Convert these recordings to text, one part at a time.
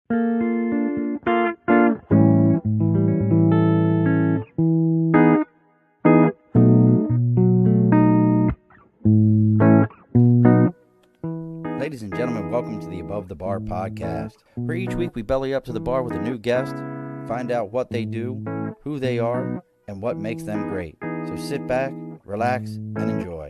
Ladies and gentlemen, welcome to the Above the Bar podcast, where each week we belly up to the bar with a new guest, find out what they do, who they are, and what makes them great. So sit back, relax, and enjoy.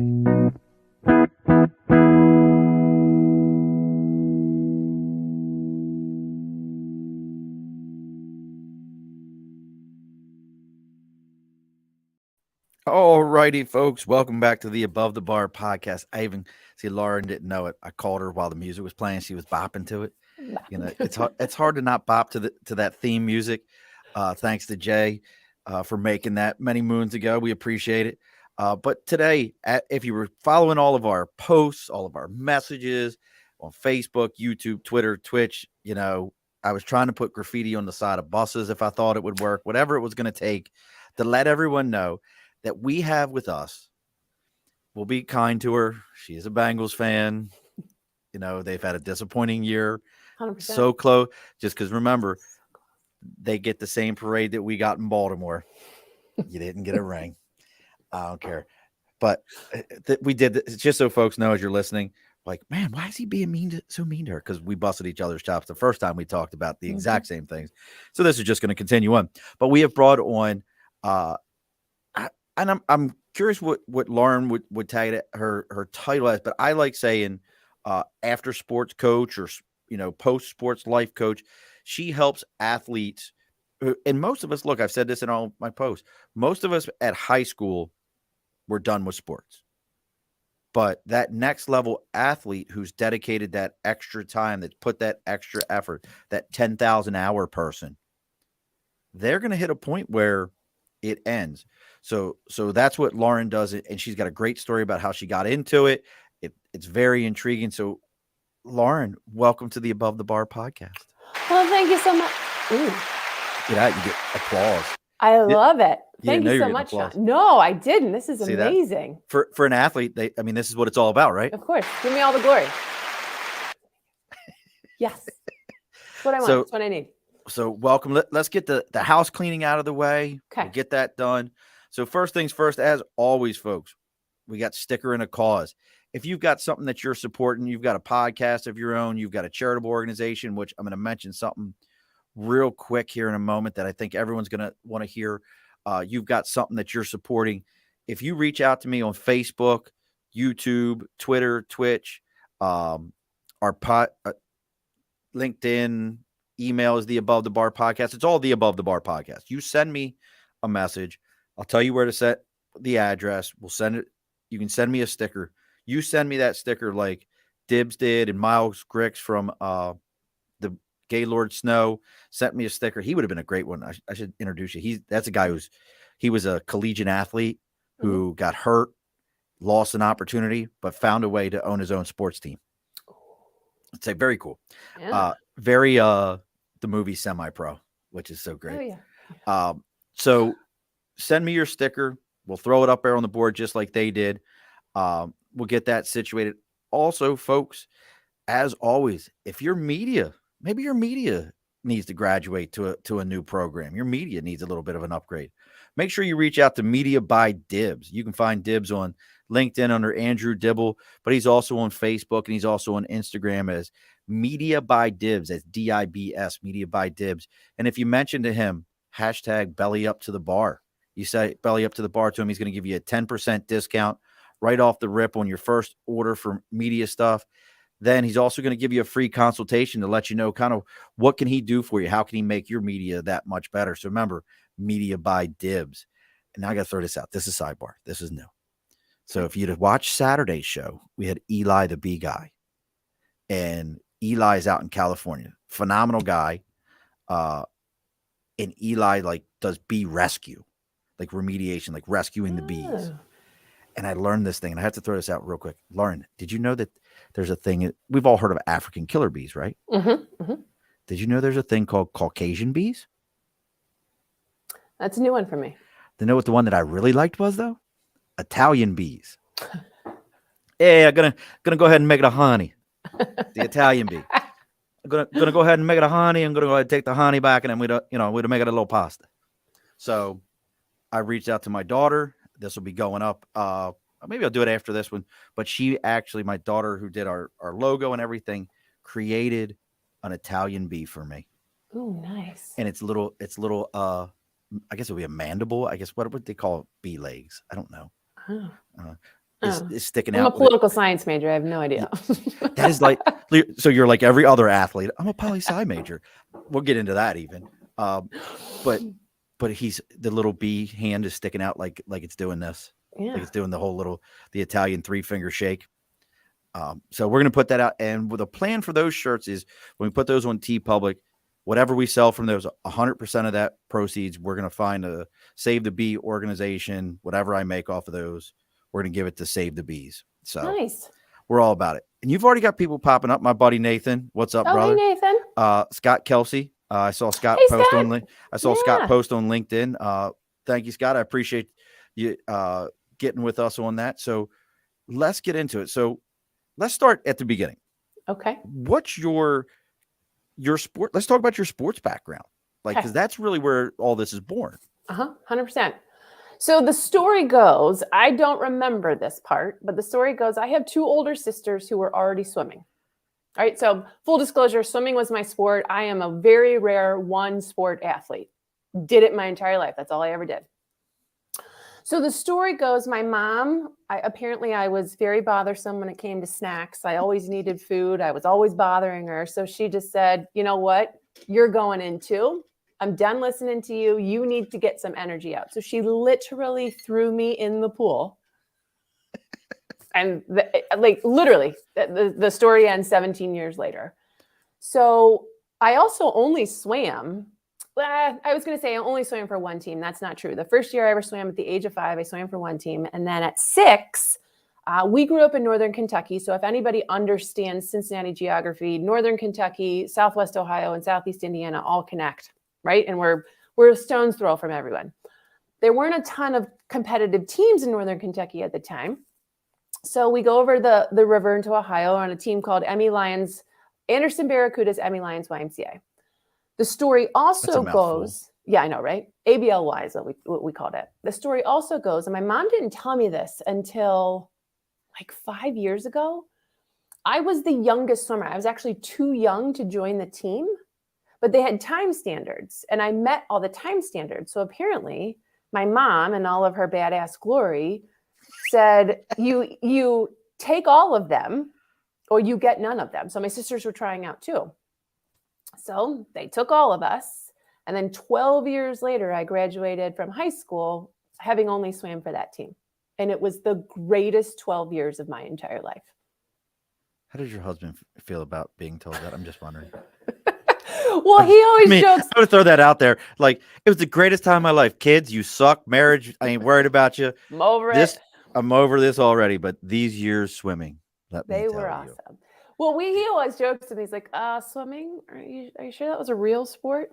Alrighty, folks, welcome back to the Above the Bar podcast. I even see Lauren didn't know it. I called her while the music was playing. She was bopping to it. You know, it's hard to not bop to that theme music. Thanks to Jay for making that many moons ago. We appreciate it. But today, if you were following all of our posts, all of our messages on Facebook, YouTube, Twitter, Twitch, you know, I was trying to put graffiti on the side of buses if I thought it would work, whatever it was going to take to let everyone know that we have with us. We'll be kind to her. She is a Bengals fan. You know, they've had a disappointing year. 100%. So close. Just because, remember, they get the same parade that we got in Baltimore. You didn't get a ring. I don't care. But we did this, just so folks know as you're listening, like, man, why is he being so mean to her? Because we busted each other's chops the first time we talked about the exact same things. So this is just going to continue on. But we have brought on and I'm curious what Lauren would tag it her title as, but I like saying after sports coach or, you know, post sports life coach. She helps athletes, and most of us, look, I've said this in all my posts, most of us at high school were done with sports. But that next level athlete who's dedicated that extra time, that put that extra effort, that 10,000 hour person, they're going to hit a point where it ends. So that's what Lauren does. And she's got a great story about how she got into it. It's very intriguing. So Lauren, welcome to the Above the Bar podcast. Well, thank you so much. Ooh. Get out, you get applause. I love it. Thank you so much, Sean. No, I didn't. This is amazing. For an athlete, this is what it's all about, right? Of course. Give me all the glory. Yes. That's what I want. That's what I need. So welcome. Let's get the house cleaning out of the way. Okay. We'll get that done. So first things first, as always, folks, we got sticker and a cause. If you've got something that you're supporting, you've got a podcast of your own, you've got a charitable organization, which I'm going to mention something real quick here in a moment that I think everyone's going to want to hear. You've got something that you're supporting. If you reach out to me on Facebook, YouTube, Twitter, Twitch, LinkedIn, email is the Above the Bar podcast. It's all the Above the Bar podcast. You send me a message. I'll tell you where to set the address. We'll send it. You can send me a sticker. You send me that sticker like Dibs did, and Miles Grix from the Gaylord Snow sent me a sticker. He would have been a great one. I should introduce you. That's a guy he was a collegiate athlete who got hurt, lost an opportunity, but found a way to own his own sports team. It's like very cool. Yeah. The movie Semi-Pro, which is so great. Oh, yeah. So send me your sticker. We'll throw it up there on the board just like they did. We'll get that situated. Also, folks, as always, if your media, maybe your media needs to graduate to a new program. Your media needs a little bit of an upgrade. Make sure you reach out to Media by Dibs. You can find Dibs on LinkedIn under Andrew Dibble, but he's also on Facebook and he's also on Instagram as Media by Dibs. That's DIBS, Media by Dibs. And if you mention to him, hashtag belly up to the bar, you say belly up to the bar to him, he's going to give you a 10% discount right off the rip on your first order for media stuff. Then he's also going to give you a free consultation to let you know kind of what can he do for you? How can he make your media that much better? So remember, Media by Dibs. And now I got to throw this out. This is sidebar. This is new. So if you'd watch Saturday's show, we had Eli the Bee Guy. And Eli's out in California. Phenomenal guy. And Eli does bee rescue, like remediation, like rescuing the bees. And I learned this thing, and I have to throw this out real quick. Lauren, did you know that there's a thing? We've all heard of African killer bees, right? Mm-hmm, mm-hmm. Did you know there's a thing called Caucasian bees? That's a new one for me. You know what the one that I really liked was, though? Italian bees. Hey, I'm gonna go ahead and make it a honey. The Italian bee. gonna go ahead and make it a honey. I'm gonna go ahead and take the honey back, and then we'd make it a little pasta. So I reached out to my daughter. This will be going up. Maybe I'll do it after this one. But my daughter who did our logo and everything, created an Italian bee for me. Oh, nice. And it's little. I guess it would be a mandible. I guess what would they call it? Bee legs? I don't know. Is sticking out. I'm a political science major. I have no idea. That is like, so you're like every other athlete. I'm a poli-sci major. We'll get into that even. But the little bee hand is sticking out like it's doing this. Yeah. Like it's doing the Italian 3-finger shake. So we're going to put that out. And with a plan for those shirts is when we put those on TeePublic, whatever we sell from those, 100% of that proceeds, we're going to find a Save the Bee organization. Whatever I make off of those, we're going to give it to Save the Bees. So nice. We're all about it. And you've already got people popping up. My buddy Nathan, what's up, brother? Hey, Nathan. Scott Kelsey. I saw Scott post on LinkedIn. Thank you, Scott. I appreciate you getting with us on that. So let's get into it. So let's start at the beginning. Okay. What's your sport? Let's talk about your sports background. Because that's really where all this is born. 100%. So the story goes, I don't remember this part, but the story goes, I have 2 older sisters who were already swimming. All right. So full disclosure, swimming was my sport. I am a very rare one sport athlete. Did it my entire life. That's all I ever did. So the story goes, my mom, I was very bothersome when it came to snacks. I always needed food. I was always bothering her. So she just said, you know what? You're going in too. I'm done listening to you. You need to get some energy out. So she literally threw me in the pool. And literally, the story ends 17 years later. So I also only swam. I was going to say I only swam for one team. That's not true. The first year I ever swam at the age of 5, I swam for one team. And then at 6, we grew up in Northern Kentucky. So if anybody understands Cincinnati geography, Northern Kentucky, Southwest Ohio, and Southeast Indiana all connect, right? And we're a stone's throw from everyone. There weren't a ton of competitive teams in Northern Kentucky at the time. So we go over the river into Ohio on a team called Emmy Lions, Anderson Barracudas Emmy Lions YMCA. The story also goes, yeah, I know, right? ABLY is what we called it. The story also goes, and my mom didn't tell me this until like 5 years ago. I was the youngest swimmer. I was actually too young to join the team, but they had time standards, and I met all the time standards. So apparently my mom and all of her badass glory said, you take all of them or you get none of them. So my sisters were trying out too. So they took all of us. And then 12 years later, I graduated from high school, having only swam for that team. And it was the greatest 12 years of my entire life. How does your husband feel about being told that? I'm just wondering. Well, he always jokes. I'm going to throw that out there. Like, it was the greatest time of my life. Kids, you suck. Marriage, I ain't worried about you. I'm over it. I'm over this already, but these years swimming, they were awesome. Well, he always jokes to me. He's like, swimming? Are you sure that was a real sport?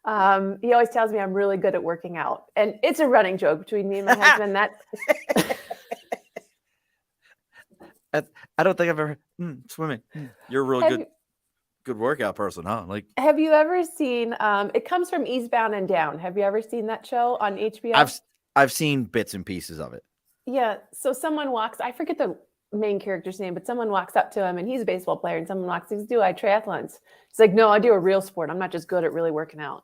He always tells me I'm really good at working out. And it's a running joke between me and my husband. I don't think I've ever swimming. You're a really good workout person, huh? Like, have you ever seen? It comes from Eastbound and Down. Have you ever seen that show on HBO? I've seen bits and pieces of it. Yeah. So someone walks. I forget the main character's name, but someone walks up to him, and he's a baseball player. And someone walks. He says, "Do I triathlons?" He's like, "No, I do a real sport. I'm not just good at really working out."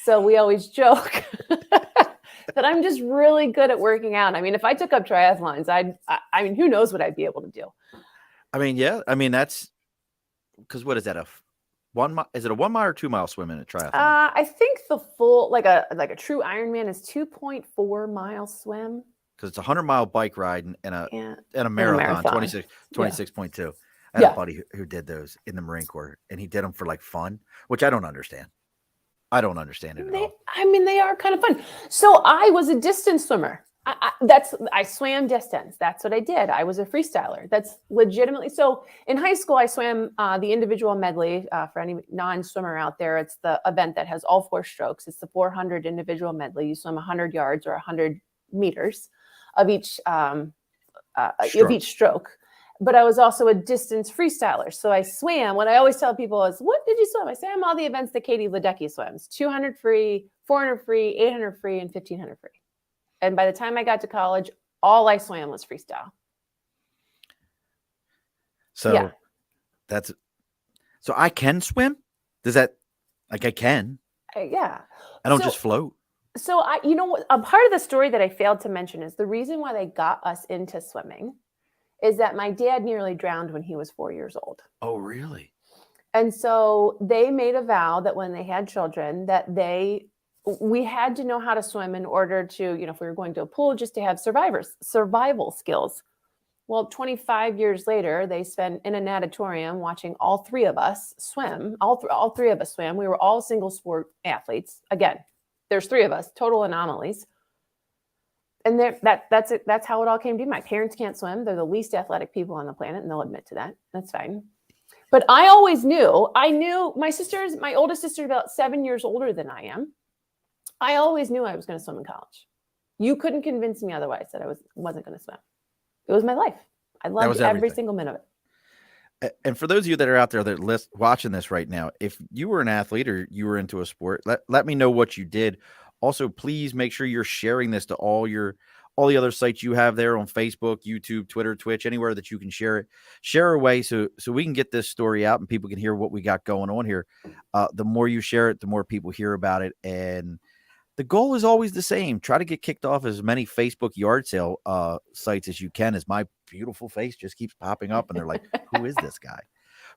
So we always joke that I'm just really good at working out. I mean, if I took up triathlons, I mean, who knows what I'd be able to do? I mean, yeah. I mean, that's because what is that? Is it a 1 mile or 2 mile swim in a triathlon? I think the full, like a true Ironman is 2.4 mile swim. Because it's a 100-mile bike ride and a marathon, 26.2. I had a buddy who did those in the Marine Corps, and he did them for like fun, which I don't understand. I don't understand it at all. I mean, they are kind of fun. So I was a distance swimmer. I swam distance. That's what I did. I was a freestyler. That's legitimately. So in high school, I swam the individual medley. For any non-swimmer out there, it's the event that has all 4 strokes. It's the 400 individual medley. You swim 100 yards or 100 meters of each stroke. but I was also a distance freestyler. So I swam. What I always tell people is, what did you swim? I say, I'm all the events that Katie Ledecky swims, 200 free, 400 free, 800 free, and 1500 free. And by the time I got to college, all I swam was freestyle. So so I can swim? Does that, like, I can? Yeah. I don't just float. So a part of the story that I failed to mention is the reason why they got us into swimming is that my dad nearly drowned when he was 4 years old. Oh, really? And so they made a vow that when they had children that we had to know how to swim in order to, if we were going to a pool, just to have survival skills. Well, 25 years later, they spent in a natatorium watching all three of us swim. All three of us swam. We were all single sport athletes. Again, there's three of us, total anomalies. And that's it. That's how it all came to be. My parents can't swim. They're the least athletic people on the planet, and they'll admit to that. That's fine. But I always knew. I knew my oldest sister is about 7 years older than I am. I always knew I was going to swim in college. You couldn't convince me otherwise that I wasn't going to swim. It was my life. I loved every single minute of it. And for those of you that are out there that are watching this right now, if you were an athlete or you were into a sport, let me know what you did. Also, please make sure you're sharing this to all the other sites you have there on Facebook, YouTube, Twitter, Twitch, anywhere that you can share it. Share away so we can get this story out and people can hear what we got going on here. The more you share it, the more people hear about it. And the goal is always the same. Try to get kicked off as many Facebook yard sale sites as you can, as my beautiful face just keeps popping up and they're like, who is this guy?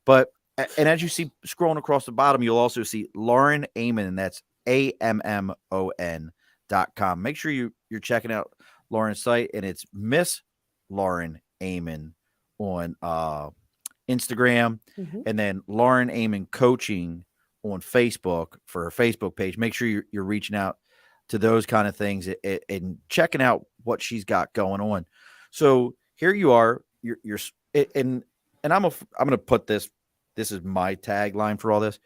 But, and as you see scrolling across the bottom, you'll also see Lauren Ammon, and that's AMMON.com. Make sure you're checking out Lauren's site, and it's Miss Lauren Ammon on Instagram, and then Lauren Ammon Coaching on Facebook for her Facebook page. Make sure you're reaching out to those kind of things and checking out what she's got going on. So here you are, and I'm going to put this is my tagline for all this.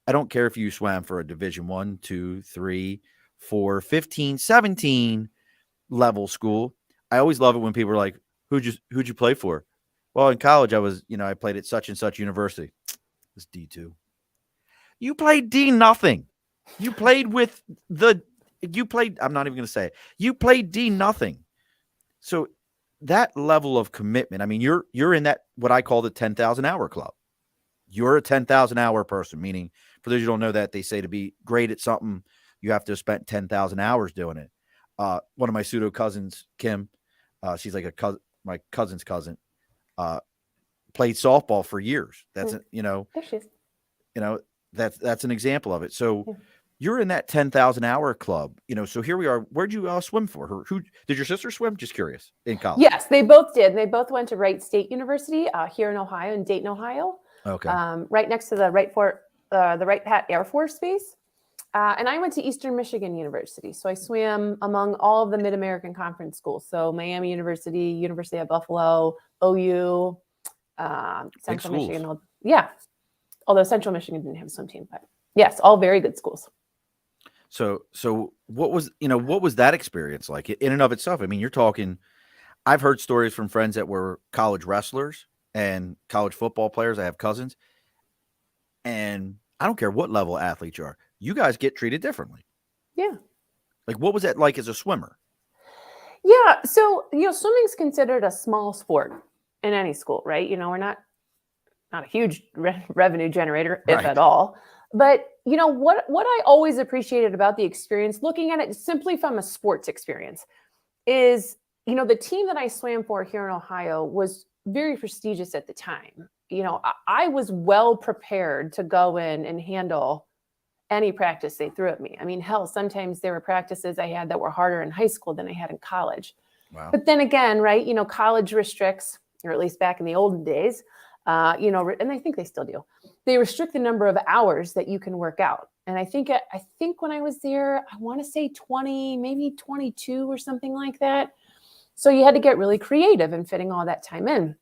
I don't care if you swam for a Division 1, 2, 3, 4, 15, 17 level school. I always love it when people are like, who'd you play for? Well, in college, I played at such and such university. It's D2. You played D nothing. You played I'm not even going to say it. You played D nothing. So that level of commitment, I mean, you're in that, what I call the 10,000 hour club. You're a 10,000 hour person, meaning for those who don't know that, they say to be great at something, you have to have spent 10,000 hours doing it. One of my pseudo cousins, Kim, she's like my cousin's cousin, played softball for years. That's, there she is. That's an example of it. So you're in that 10,000 hour club, so here we are. Where'd you swim for? Who did your sister swim? Just curious. In college. Yes, they both did. They both went to Wright State University here in Ohio, in Dayton, Ohio. Okay. Right next to the Wright-Patt Air Force Base. And I went to Eastern Michigan University. So I swam among all of the Mid-American Conference schools. So Miami University, University of Buffalo, OU, Central Michigan. Yeah. Although Central Michigan didn't have a swim team, but yes, all very good schools. So what was that experience like in and of itself? I mean, you're talking, I've heard stories from friends that were college wrestlers and college football players. I have cousins, and I don't care what level athletes you are. You guys get treated differently. Yeah. Like, what was that like as a swimmer? Yeah. So, swimming's considered a small sport in any school, right? We're not a huge revenue generator, if at all. But, what I always appreciated about the experience, looking at it simply from a sports experience, is, the team that I swam for here in Ohio was very prestigious at the time. I was well prepared to go in and handle any practice they threw at me. I mean, hell, sometimes there were practices I had that were harder in high school than I had in college. Wow. But then again, right, college restricts, or at least back in the olden days, and I think they still do. They restrict the number of hours that you can work out. And I think when I was there, I want to say 20, maybe 22 or something like that. So you had to get really creative in fitting all that time in.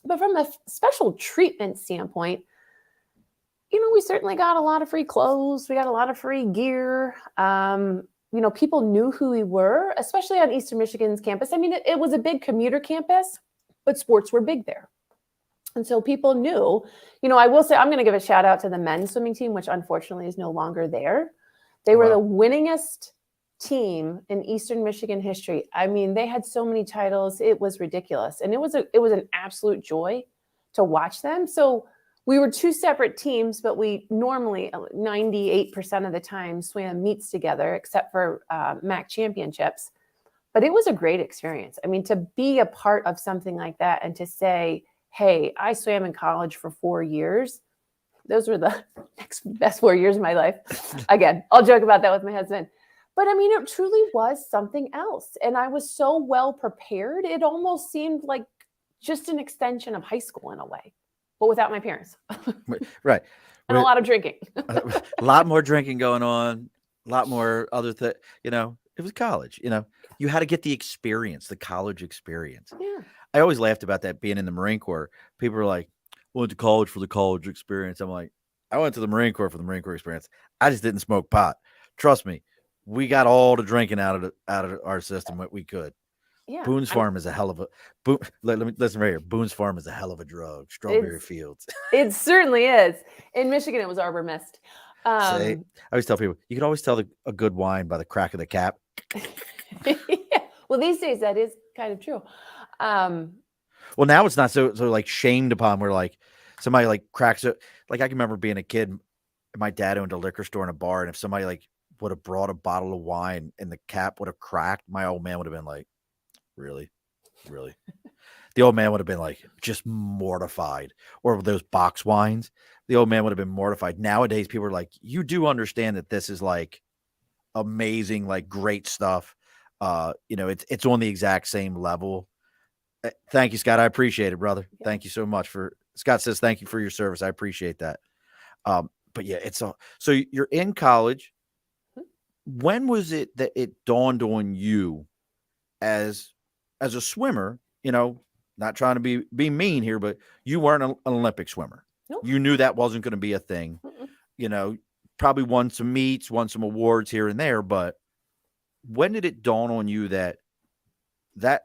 But from a special treatment standpoint, we certainly got a lot of free clothes. We got a lot of free gear. People knew who we were, especially on Eastern Michigan's campus. I mean, it was a big commuter campus, but sports were big there. And so people knew, I will say, I'm going to give a shout out to the men's swimming team, which unfortunately is no longer there. They were the winningest team in Eastern Michigan history. I mean, they had so many titles. It was ridiculous. And it was an absolute joy to watch them. So we were two separate teams, but we normally 98% of the time swam meets together, except for MAC championships. But it was a great experience. I mean, to be a part of something like that and to say, hey, I swam in college for 4 years. Those were the next best 4 years of my life. Again, I'll joke about that with my husband. But I mean, it truly was something else. And I was so well prepared. It almost seemed like just an extension of high school in a way, but without my parents. Right. And a lot of drinking. A lot more drinking going on, a lot more other things. It was college. You had to get the experience, the college experience. Yeah. I always laughed about that being in the Marine Corps. People were like, went to college for the college experience. I'm like, I went to the Marine Corps for the Marine Corps experience. I just didn't smoke pot. Trust me, we got all the drinking out of our system that we could. Yeah. Boone's Farm is a hell of a let me listen right here. Boone's Farm is a hell of a drug. Strawberry Fields. It certainly is. In Michigan, it was Arbor Mist. I always tell people you can always tell a good wine by the crack of the cap. Yeah. Well, these days that is kind of true. Well, now it's not so like shamed upon where like somebody like cracks it. Like I can remember being a kid, my dad owned a liquor store and a bar, and if somebody like would have brought a bottle of wine and the cap would have cracked, my old man would have been like, really? The old man would have been like just mortified. Or those box wines, the old man would have been mortified. Nowadays, people are like, you do understand that this is like amazing, like great stuff. It's on the exact same level. Thank you, Scott. I appreciate it, brother. Yeah. Thank you so much Scott says, thank you for your service. I appreciate that. But yeah, so you're in college. When was it that it dawned on you as a swimmer, not trying to be mean here, but you weren't an Olympic swimmer. Nope. You knew that wasn't going to be a thing. Mm-mm. Probably won some meets, won some awards here and there, but when did it dawn on you that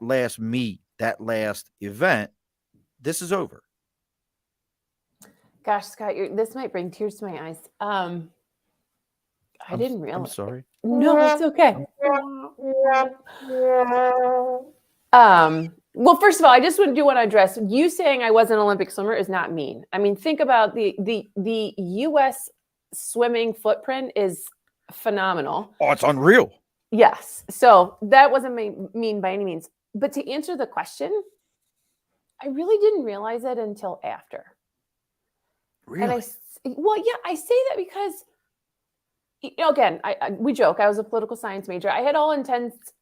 last meet, that last event, this is over? Gosh, Scott, this might bring tears to my eyes. I didn't realize. I'm sorry. No, it's okay. Well, first of all, I just do want to address you saying I was an Olympic swimmer is not mean. I mean, think about the U.S. swimming footprint is phenomenal. Oh, it's unreal. Yes. So that wasn't mean by any means. But to answer the question, I really didn't realize it until after. Really? And I say that because, again, we joke. I was a political science major. I had all intents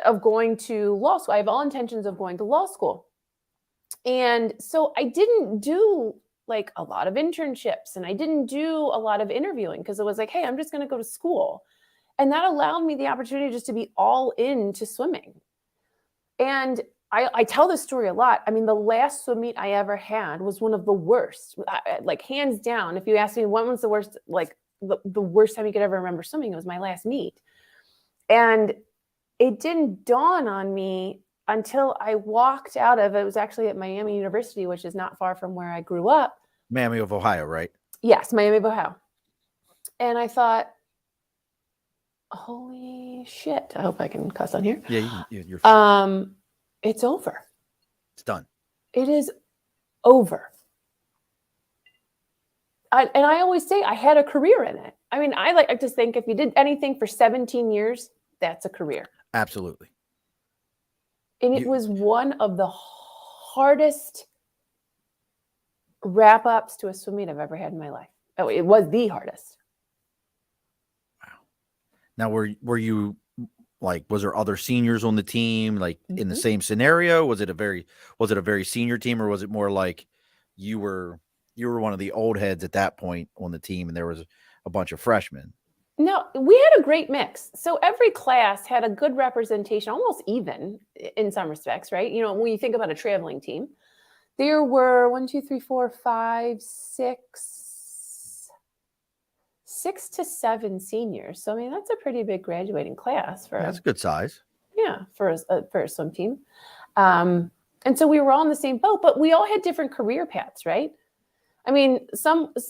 of going to law school. I have all intentions of going to law school. And so I didn't do like a lot of internships and I didn't do a lot of interviewing because it was like, hey, I'm just going to go to school. And that allowed me the opportunity just to be all into swimming. And I tell this story a lot. I mean, the last swim meet I ever had was one of the worst, like hands down. If you ask me when was the worst, like the worst time you could ever remember swimming, it was my last meet. And it didn't dawn on me until I walked out of it. It was actually at Miami University, which is not far from where I grew up. Miami of Ohio, right? Yes, Miami of Ohio. And I thought, holy shit. I hope I can cuss on here. Yeah, you're fine. It's over. It's done. It is over. And I always say I had a career in it. I mean, I like to think if you did anything for 17 years, that's a career. Absolutely. And it was one of the hardest wrap-ups to a swim meet I've ever had in my life. Oh, it was the hardest. Wow. Now, were you like, was there other seniors on the team, like in the same scenario? Was it a very senior team, or was it more like you were one of the old heads at that point on the team and there was a bunch of freshmen? No, we had a great mix. So every class had a good representation, almost even in some respects, right? When you think about a traveling team, there were 6 to 7 seniors. So, I mean, that's a pretty big graduating class. That's a good size. Yeah, for a swim team. And And so we were all in the same boat, but we all had different career paths, right? I mean,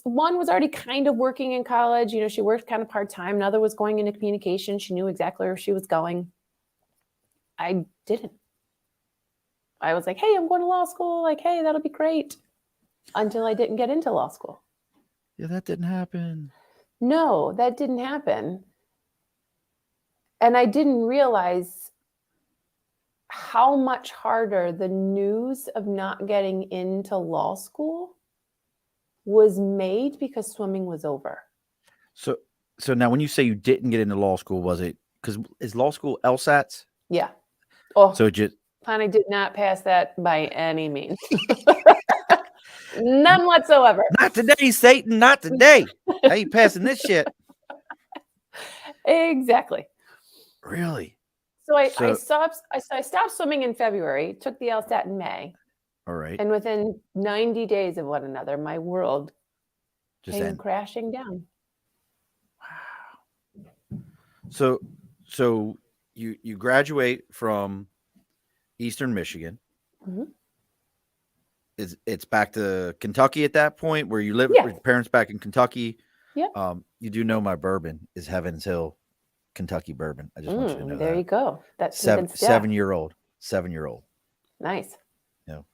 one was already kind of working in college. You know, she worked kind of part-time. Another was going into communication. She knew exactly where she was going. I didn't. I was like, hey, I'm going to law school. Like, hey, that'll be great. Until I didn't get into law school. Yeah, that didn't happen. No, that didn't happen. And I didn't realize how much harder the news of not getting into law school was made because swimming was over. So now when you say you didn't get into law school, was it because is law school LSATs? Yeah. Oh, So just and I did not pass that by any means. None whatsoever. not today, Satan, not today. I ain't passing this shit. Exactly. Really? So I stopped swimming in February, took the LSAT in May. All right. And within 90 days of one another, my world Just came end. crashing down. Wow. So you graduate from Eastern Michigan. Mm-hmm. It's back to Kentucky at that point where you live Yeah. with your parents back in Kentucky. Yeah. You do know my bourbon is Heaven's Hill Kentucky bourbon. I just want you to know There that. you go. That's Seven-year-old. Nice. No.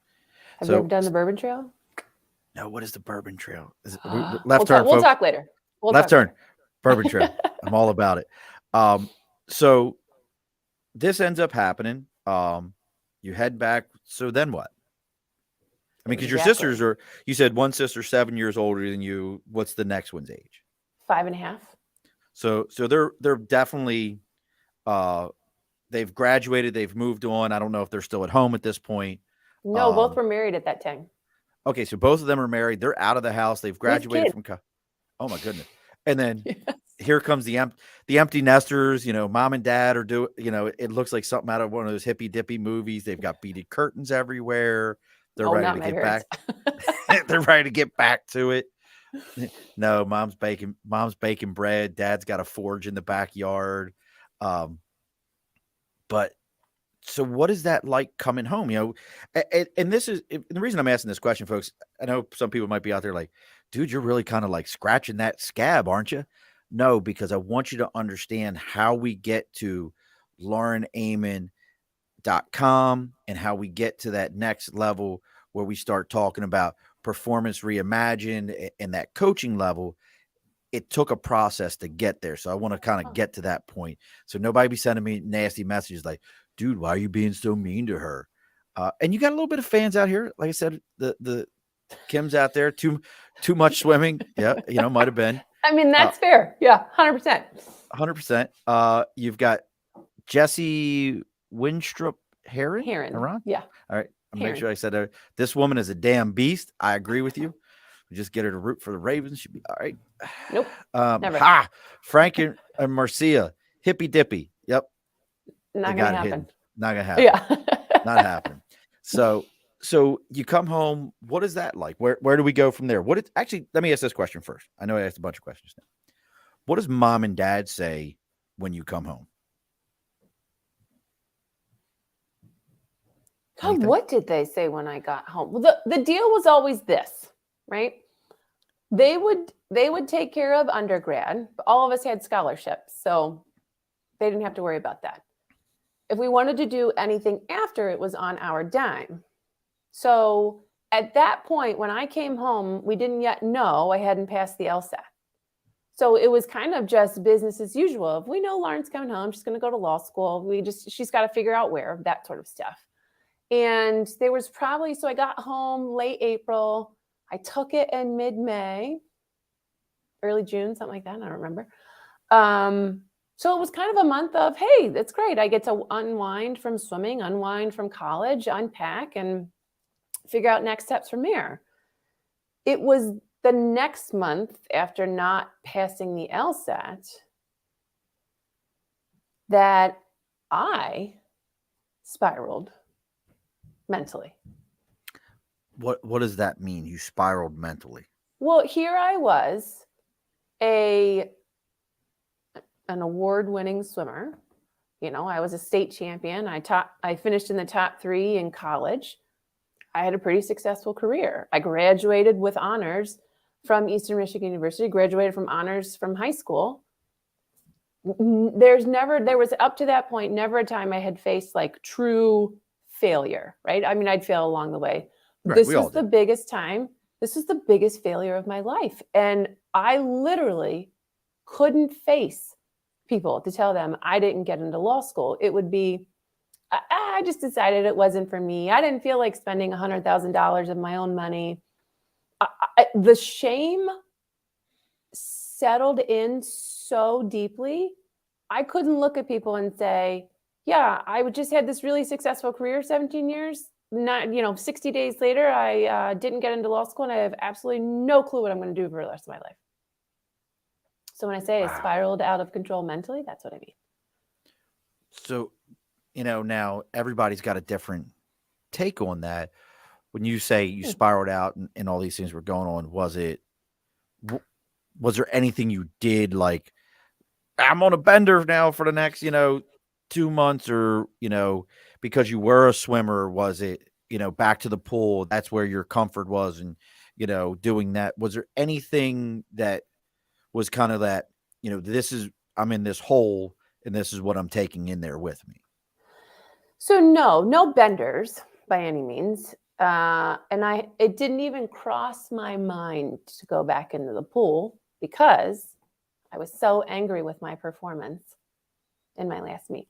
Have you ever done the Bourbon Trail? No, what is the Bourbon Trail? Is it left turn? We'll talk later. Left turn. Bourbon Trail. I'm all about it. So this ends up happening. You head back. So then what? I mean, because your sisters are, you said one sister's 7 years older than you. What's the next one's age? 5.5. So they're definitely, they've graduated. They've moved on. I don't know if they're still at home at this point. No, both were married at that time. Okay, so both of them are married. They're out of the house. They've graduated from. Oh my goodness! And then here comes the empty nesters. You know, mom and dad are doing. You know, it looks like something out of one of those hippy dippy movies. They've got beaded curtains everywhere. They're ready to get back. They're ready to get back to it. No, mom's baking bread. Dad's got a forge in the backyard. But so what is that like coming home? You know, and this is the reason I'm asking this question, folks. I know some people might be out there like, dude, you're really kind of like scratching that scab, aren't you? No, because I want you to understand how we get to LaurenAmmon.com and how we get to that next level where we start talking about performance reimagined and that coaching level. It took a process to get there. So I want to kind of get to that point. So nobody be sending me nasty messages like, dude, why are you being so mean to her? And you got a little bit of fans out here. Like I said, the Kim's out there, too much swimming. Yeah, you know, might have been. I mean, that's fair. Yeah, 100%. 100%. You've got Jesse Winstrup Heron. Yeah. All right. I'll make sure I said that. This woman is a damn beast. I agree with you. We just get her to root for the Ravens. She'd be all right. Nope. Never. Frank and Marcia. Hippy dippy. Yep. Not gonna happen. Not gonna happen. Yeah. Not happening. So you come home. What is that like? Where do we go from there? Actually, let me ask this question first. I know I asked a bunch of questions now. What does mom and dad say when you come home? God, what did they say when I got home? Well, the deal was always this, right? They would take care of undergrad. But all of us had scholarships, so they didn't have to worry about that. If we wanted to do anything after, it was on our dime. So at that point, when I came home, we didn't yet know I hadn't passed the LSAT. So it was kind of just business as usual. If we know Lauren's coming home, she's going to go to law school. She's got to figure out where, that sort of stuff. And there was so I got home late April. I took it in mid-May, early June, something like that. I don't remember. So it was kind of a month of, hey, that's great. I get to unwind from swimming, unwind from college, unpack, and figure out next steps from there. It was the next month after not passing the LSAT that I spiraled mentally. What does that mean? You spiraled mentally? Well, here I was, an award-winning swimmer. You know, I was a state champion. I finished in the top 3 in college. I had a pretty successful career. I graduated with honors from Eastern Michigan University, graduated from honors from high school. There was up to that point, never a time I had faced like true failure, right? I mean, I'd fail along the way. Right, This we all was the did. biggest time. This was the biggest failure of my life. And I literally couldn't face people to tell them I didn't get into law school. It would be, I just decided it wasn't for me. I didn't feel like spending $100,000 of my own money. The shame settled in so deeply. I couldn't look at people and say, yeah, I just had this really successful career, 17 years. Not, 60 days later, I didn't get into law school and I have absolutely no clue what I'm going to do for the rest of my life. So when I say I spiraled out of control mentally, that's what I mean. So, now everybody's got a different take on that. When you say you spiraled out and all these things were going on, was there anything you did like, I'm on a bender now for the next, 2 months, or, because you were a swimmer, was it, back to the pool, that's where your comfort was, and, doing that? Was there anything that was kind of that, I'm in this hole and this is what I'm taking in there with me? So no benders by any means. And it didn't even cross my mind to go back into the pool because I was so angry with my performance in my last meet.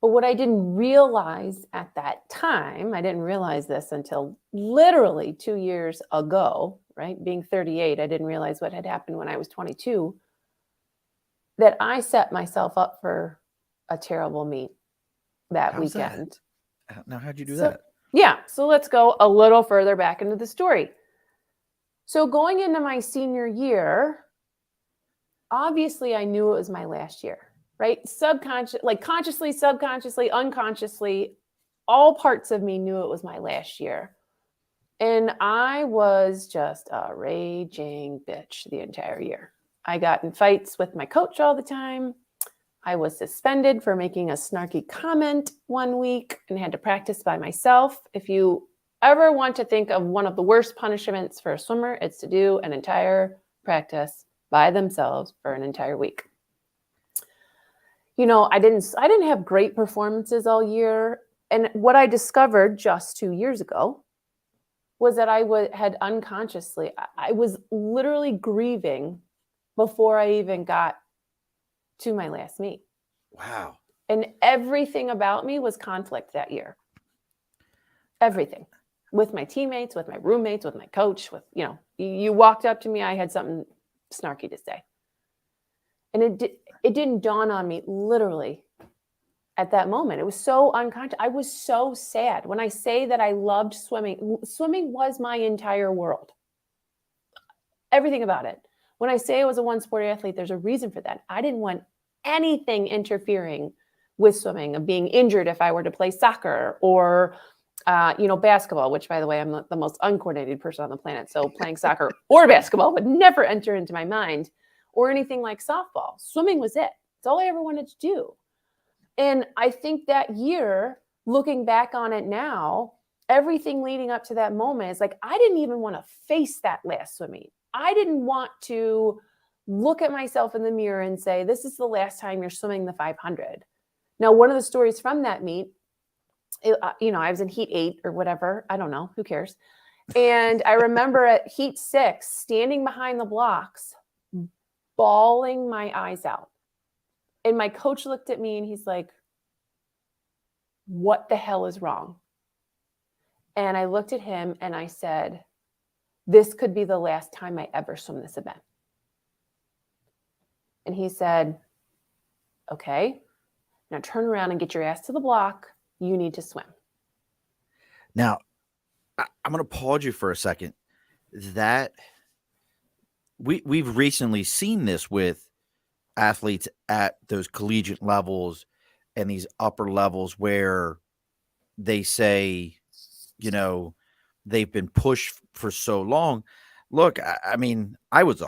But what I didn't realize at that time, I didn't realize this until literally 2 years ago, right? Being 38, I didn't realize what had happened when I was 22, that I set myself up for a terrible meet that How's weekend. Now, how'd you do that? Yeah. So let's go a little further back into the story. So going into my senior year, obviously I knew it was my last year, right? Consciously, subconsciously, unconsciously, all parts of me knew it was my last year. And I was just a raging bitch the entire year. I got in fights with my coach all the time. I was suspended for making a snarky comment one week and had to practice by myself. If you ever want to think of one of the worst punishments for a swimmer, it's to do an entire practice by themselves for an entire week. I didn't have great performances all year. And what I discovered just 2 years ago was that I was literally grieving before I even got to my last meet. Wow. And everything about me was conflict that year. Everything. With my teammates, with my roommates, with my coach, you walked up to me, I had something snarky to say. And it didn't dawn on me literally at that moment. It was so unconscious. I was so sad. When I say that I loved swimming, swimming was my entire world. Everything about it. When I say I was a one-sport athlete, there's a reason for that. I didn't want anything interfering with swimming, of being injured if I were to play soccer or, basketball, which, by the way, I'm the most uncoordinated person on the planet. So playing soccer or basketball would never enter into my mind, or anything like softball. Swimming was it. It's all I ever wanted to do. And I think that year, looking back on it now, everything leading up to that moment is like, I didn't even want to face that last swim meet. I didn't want to look at myself in the mirror and say, this is the last time you're swimming the 500. Now, one of the stories from that meet, I was in heat 8 or whatever. I don't know. Who cares? And I remember at heat 6, standing behind the blocks, bawling my eyes out. And my coach looked at me and he's like, what the hell is wrong? And I looked at him and I said, this could be the last time I ever swim this event. And he said, okay, now turn around and get your ass to the block. You need to swim. Now, I'm going to pause you for a second. That we've recently seen this with athletes at those collegiate levels and these upper levels where they say, they've been pushed for so long. Look, I mean, I was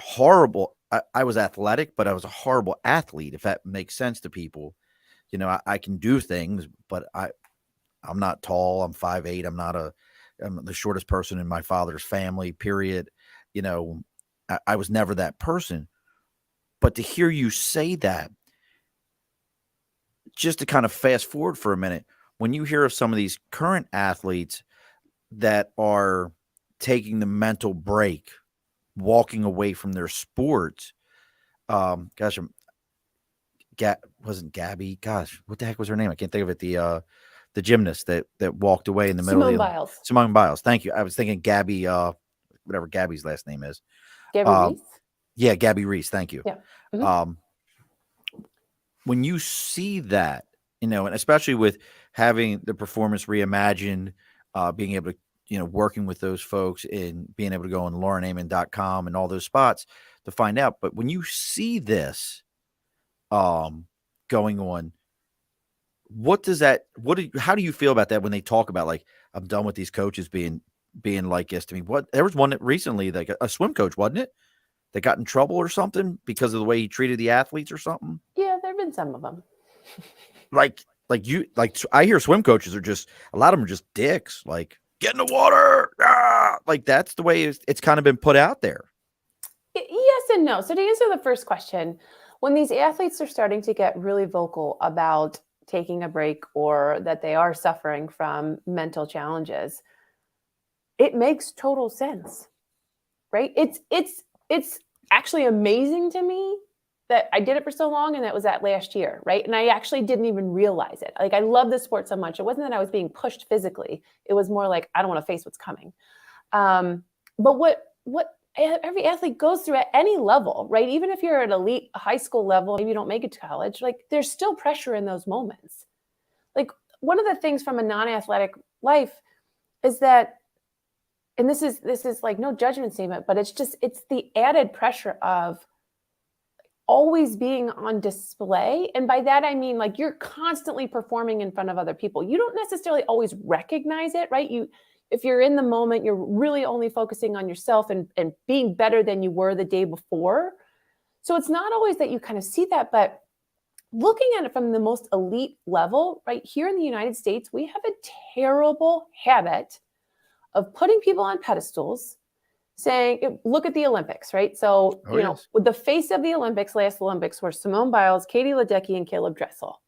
I was athletic, but I was a horrible athlete, if that makes sense to people. I can do things, but I'm not tall. I'm 5'8". I'm the shortest person in my father's family, period. You know, I was never that person. But to hear you say that, just to kind of fast forward for a minute, when you hear of some of these current athletes that are taking the mental break, walking away from their sports, gosh, wasn't Gabby? Gosh, what the heck was her name? I can't think of it. The gymnast that walked away in the middle Simone of the Biles. Simone Biles. Thank you. I was thinking Gabby, whatever Gabby's last name is. Gabby Reese? Yeah, Gabby Reese. Thank you. Yeah. Mm-hmm. When you see that, and especially with having the Performance Reimagined, being able to, working with those folks and being able to go on laurenammon.com and all those spots to find out. But when you see this going on, how do you feel about that when they talk about, like, I'm done with these coaches being like this to me? There was one that recently, like a swim coach, wasn't it, that got in trouble or something because of the way he treated the athletes or something? Yeah, there have been some of them. I hear swim coaches a lot of them are just dicks. Like, get in the water. Like, that's the way it's kind of been put out there. Yes and no. So to answer the first question, when these athletes are starting to get really vocal about taking a break or that they are suffering from mental challenges, it makes total sense, right? It's actually amazing to me that I did it for so long, and that was that last year, right? And I actually didn't even realize it. Like, I love the sport so much. It wasn't that I was being pushed physically. It was more like, I don't want to face what's coming. But what every athlete goes through at any level, right? Even if you're at elite high school level, maybe you don't make it to college, like, there's still pressure in those moments. Like, one of the things from a non-athletic life is that, and this is like no judgment statement, but it's the added pressure of always being on display. And by that, I mean, like, you're constantly performing in front of other people. You don't necessarily always recognize it, right? If you're in the moment, you're really only focusing on yourself and being better than you were the day before. So it's not always that you kind of see that, but looking at it from the most elite level, right here in the United States, we have a terrible habit of putting people on pedestals, saying, look at the Olympics, right? So, Yes. with the face of the Olympics, last Olympics, were Simone Biles, Katie Ledecky, and Caleb Dressel.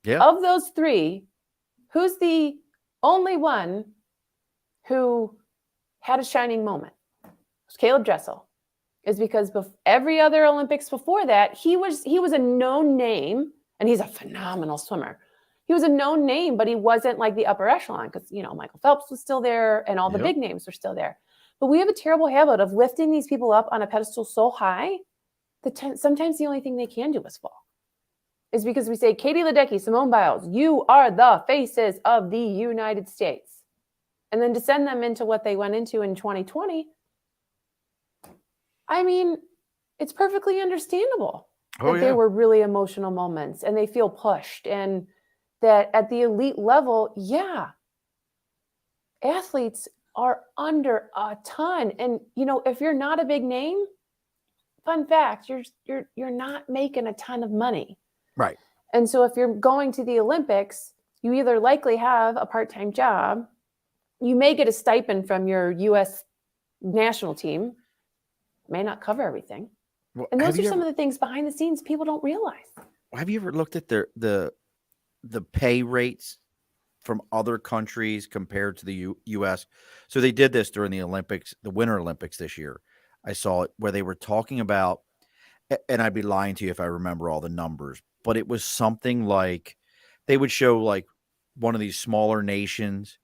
Yeah. Of those three, who's the only one who had a shining moment? It was Caleb Dressel. Is because every other Olympics before that, he was a known name, and he's a phenomenal swimmer. He was a known name, but he wasn't like the upper echelon because, Michael Phelps was still there and all the big names were still there. But we have a terrible habit of lifting these people up on a pedestal so high that sometimes the only thing they can do is fall. Is because we say, Katie Ledecky, Simone Biles, you are the faces of the United States. And then to send them into what they went into in 2020, I mean, it's perfectly understandable that they were really emotional moments and they feel pushed, and that at the elite level, athletes are under a ton. And, if you're not a big name, fun fact, you're not making a ton of money. Right. And so if you're going to the Olympics, you either likely have a part-time job, you may get a stipend from your U.S. national team, may not cover everything. Well, and those are some of the things behind the scenes people don't realize. Have you ever looked at the pay rates from other countries compared to the U.S.? So they did this during the Olympics, the Winter Olympics this year. I saw it where they were talking about, and I'd be lying to you if I remember all the numbers, but it was something like they would show like one of these smaller nations,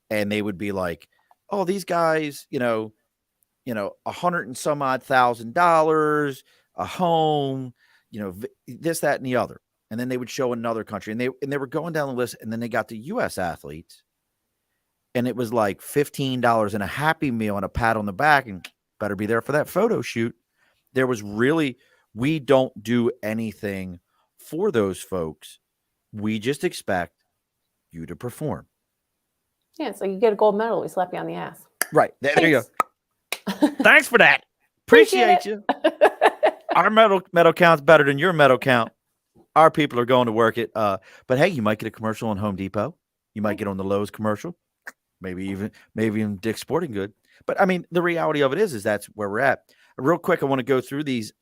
and they would be like, oh, these guys, $100 and some odd $1,000, a home, this, that, and the other. And then they would show another country, and they were going down the list, and then they got to U.S. athletes, and it was like $15 and a Happy Meal and a pat on the back, and better be there for that photo shoot. There was really, we don't do anything for those folks. We just expect you to perform. Yeah, so you get a gold medal, we slap you on the ass. Right. There you go. Thanks for that. Appreciate you. Our medal count's better than your medal count. Our people are going to work it. But hey, you might get a commercial on Home Depot. You might get on the Lowe's commercial, maybe even Dick's Sporting Good. But I mean, the reality of it is that's where we're at. Real quick, I want to go through these.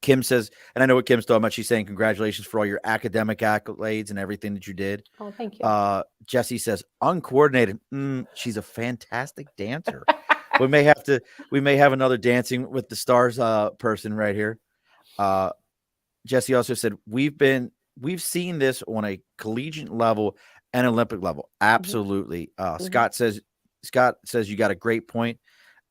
Kim says, and I know what Kim's talking about. She's saying congratulations for all your academic accolades and everything that you did. Oh, thank you. Jesse says uncoordinated. She's a fantastic dancer. we may have another Dancing with the Stars person right here. Jesse also said we've seen this on a collegiate level and Olympic level. Absolutely. Scott says you got a great point.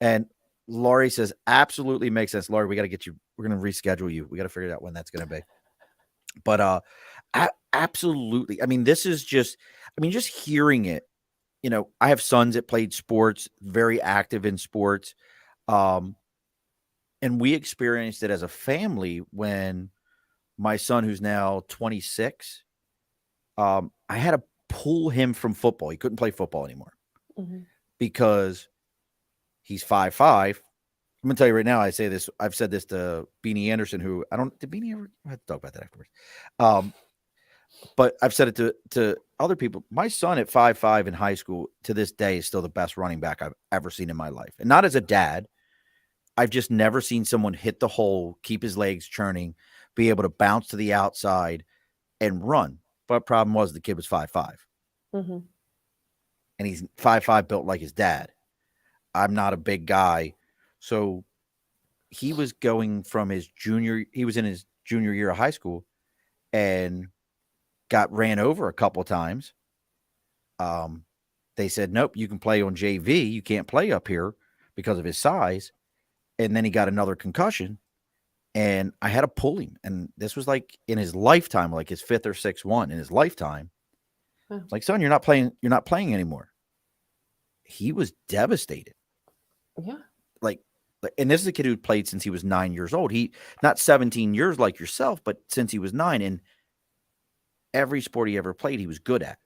And Laurie says absolutely makes sense. Laurie, we got to get you. We're going to reschedule you. We got to figure out when that's going to be. But absolutely. I mean, this is just hearing it. You know, I have sons that played sports, very active in sports. And we experienced it as a family when my son, who's now 26, I had to pull him from football. He couldn't play football anymore because he's 5'5". I'm gonna tell you right now. I've said this to Beanie Anderson, who did Beanie ever? I have to talk about that afterwards. But I've said it to other people. My son at 5'5" in high school to this day is still the best running back I've ever seen in my life. And not as a dad. I've just never seen someone hit the hole, keep his legs churning, be able to bounce to the outside and run. But problem was the kid was 5'5". And he's 5'5", built like his dad. I'm not a big guy. So he was going from he was in his junior year of high school and got ran over a couple times. They said, nope, you can play on JV. You can't play up here because of his size. And then he got another concussion and I had to pull him. And this was like in his lifetime, like his 5th or 6th one in his lifetime. Like, son, you're not playing anymore. He was devastated. Yeah. And this is a kid who played since he was 9 years old. He not 17 years like yourself, but since he was 9. And every sport he ever played, he was good at.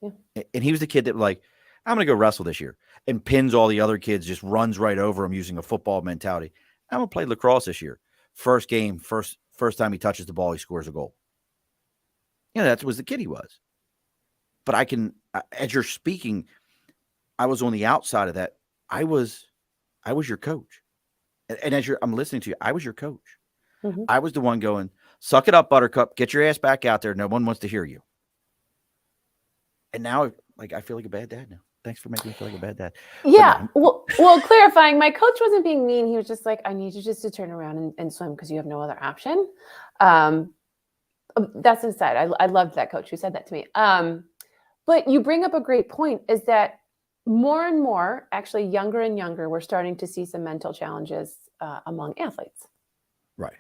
Yeah. And he was the kid that I'm going to go wrestle this year and pins all the other kids, just runs right over him using a football mentality. I'm going to play lacrosse this year. First game, first time he touches the ball, he scores a goal. You know, that was the kid he was. But as you're speaking, I was on the outside of that. I was your coach. And as I'm listening to you, I was your coach. I was the one going, suck it up, Buttercup, get your ass back out there. No one wants to hear you. And now I feel like a bad dad now. Thanks for making me feel like a bad dad. Yeah. Well, clarifying, my coach wasn't being mean. He was just like, I need you just to turn around and swim because you have no other option. That's inside. I loved that coach who said that to me. But you bring up a great point is that more and more, actually younger and younger, we're starting to see some mental challenges among athletes. Right.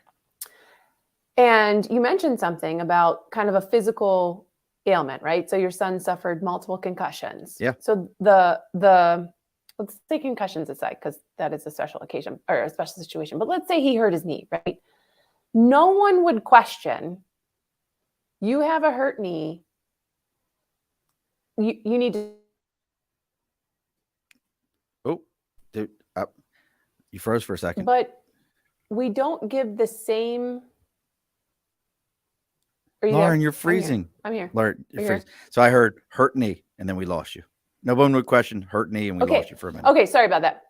And you mentioned something about kind of a physical ailment, right? So your son suffered multiple concussions. Yeah. So let's take concussions aside because that is a special occasion or a special situation. But let's say he hurt his knee, right? No one would question, you have a hurt knee. You need to. Oh, dude, you froze for a second. But we don't give the same. Lauren, you're freezing. I'm here. Lauren, you're freezing. So I heard hurt knee, and then we lost you. No one would question hurt knee, and we lost you for a minute. Okay, sorry about that.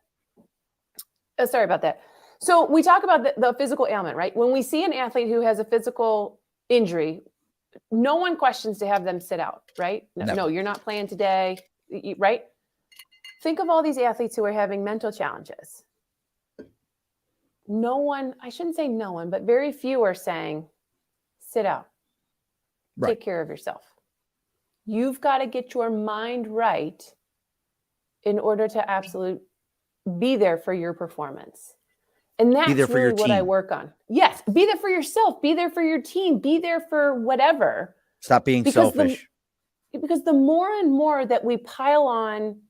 So we talk about the physical ailment, right? When we see an athlete who has a physical injury, no one questions to have them sit out, right? No, you're not playing today, right? Think of all these athletes who are having mental challenges. No one, I shouldn't say no one, but very few are saying, sit out. Right. Take care of yourself. You've got to get your mind right in order to be there for your performance. And that's really what I work on. Yes. Be there for yourself. Be there for your team. Be there for whatever. Stop being selfish. Because the more and more that we pile on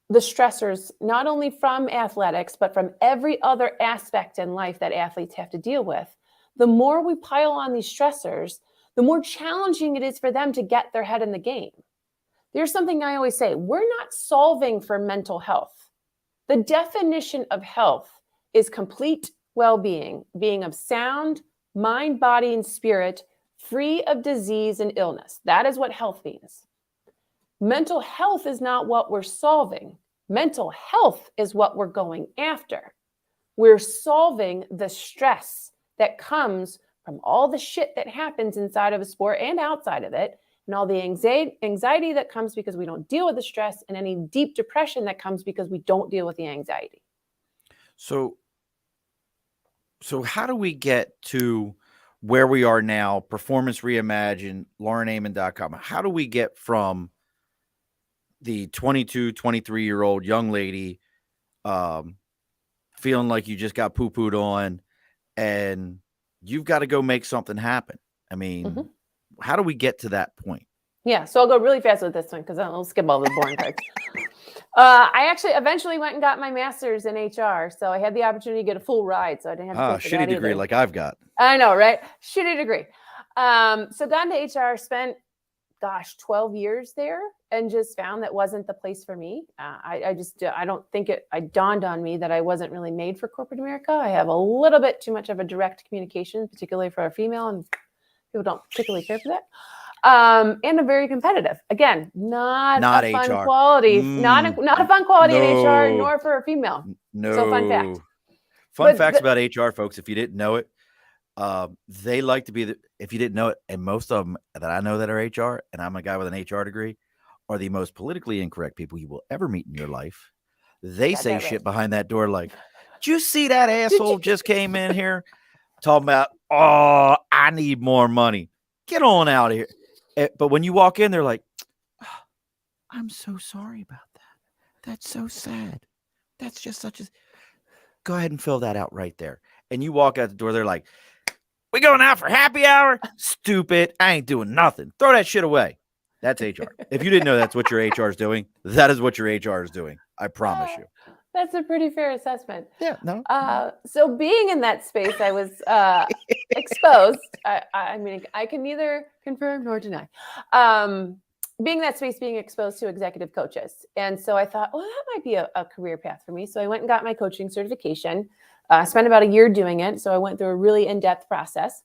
the stressors, not only from athletics, but from every other aspect in life that athletes have to deal with, the more we pile on these stressors, the more challenging it is for them to get their head in the game. There's something I always say, we're not solving for mental health. The definition of health is complete well-being, being of sound mind, body, and spirit free of disease and illness. That is what health means. Mental health is not what we're solving. Mental health is what we're going after. We're solving the stress that comes from all the shit that happens inside of a sport and outside of it, and all the anxiety that comes because we don't deal with the stress, and any deep depression that comes because we don't deal with the anxiety. So how do we get to where we are now, Performance Reimagined, LaurenAmmon.com? How do we get from the 22, 23-year-old young lady feeling like you just got poo-pooed on and you've got to go make something happen? I mean, how do we get to that point? Yeah, so I'll go really fast with this one because I'll skip all the boring parts. I actually eventually went and got my master's in HR, so I had the opportunity to get a full ride, so I didn't have to pay for shitty that degree either. like I've got. I know, right? Shitty degree. So got into HR, spent 12 years there, and just found that wasn't the place for me. I don't think it dawned on me that I wasn't really made for corporate America. I have a little bit too much of a direct communication, particularly for a female, and people don't particularly care for that. And I'm very competitive. Again, not a fun HR. quality, not a fun quality in HR, nor for a female. No. So fun fact. Fun facts about HR, folks, if you didn't know it. They like to be if you didn't know it, and most of them that I know that are HR, and I'm a guy with an HR degree, are the most politically incorrect people you will ever meet in your life. They say shit behind that door like, "Did you see that asshole just came in here talking about, oh, I need more money. Get on out of here." But when you walk in, they're like, oh, "I'm so sorry about that. That's so sad. That's just such a..." Go ahead and fill that out right there. And you walk out the door, they're like, "We going out for happy hour? Stupid. I ain't doing nothing. Throw that shit away." That's HR. If you didn't know that's what your HR is doing, that is what your HR is doing. I promise you. That's a pretty fair assessment. Yeah, no. So being in that space, I was exposed. I mean, I can neither confirm nor deny. Being in that space, being exposed to executive coaches. And so I thought, well, that might be a career path for me. So I went and got my coaching certification. I spent about a year doing it. So I went through a really in-depth process.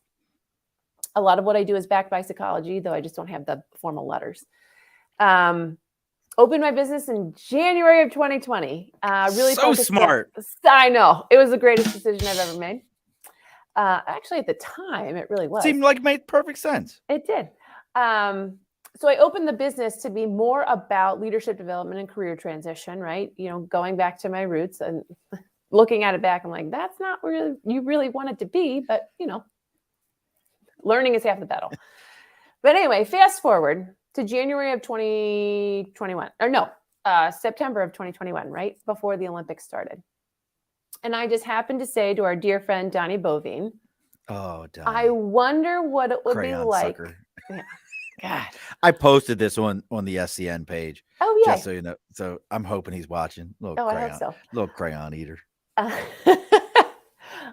A lot of what I do is backed by psychology, though I just don't have the formal letters. Opened my business in January of 2020. Really so smart. I know. It was the greatest decision I've ever made. Actually, at the time, it really was. Seemed like it made perfect sense. It did. So I opened the business to be more about leadership development and career transition, right? You know, going back to my roots and looking at it back, I'm like, that's not where you really want it to be, but you know, learning is half the battle. But anyway, fast forward to January of 2021, or no, September of 2021, right before the Olympics started. And I just happened to say to our dear friend, Donnie Bovine, "Oh, Donnie, I wonder what it would Crayon be like." Sucker. Yeah. God. I posted this on the SCN page. Oh, yeah. Just so you know. So I'm hoping he's watching. I hope so. Little crayon eater.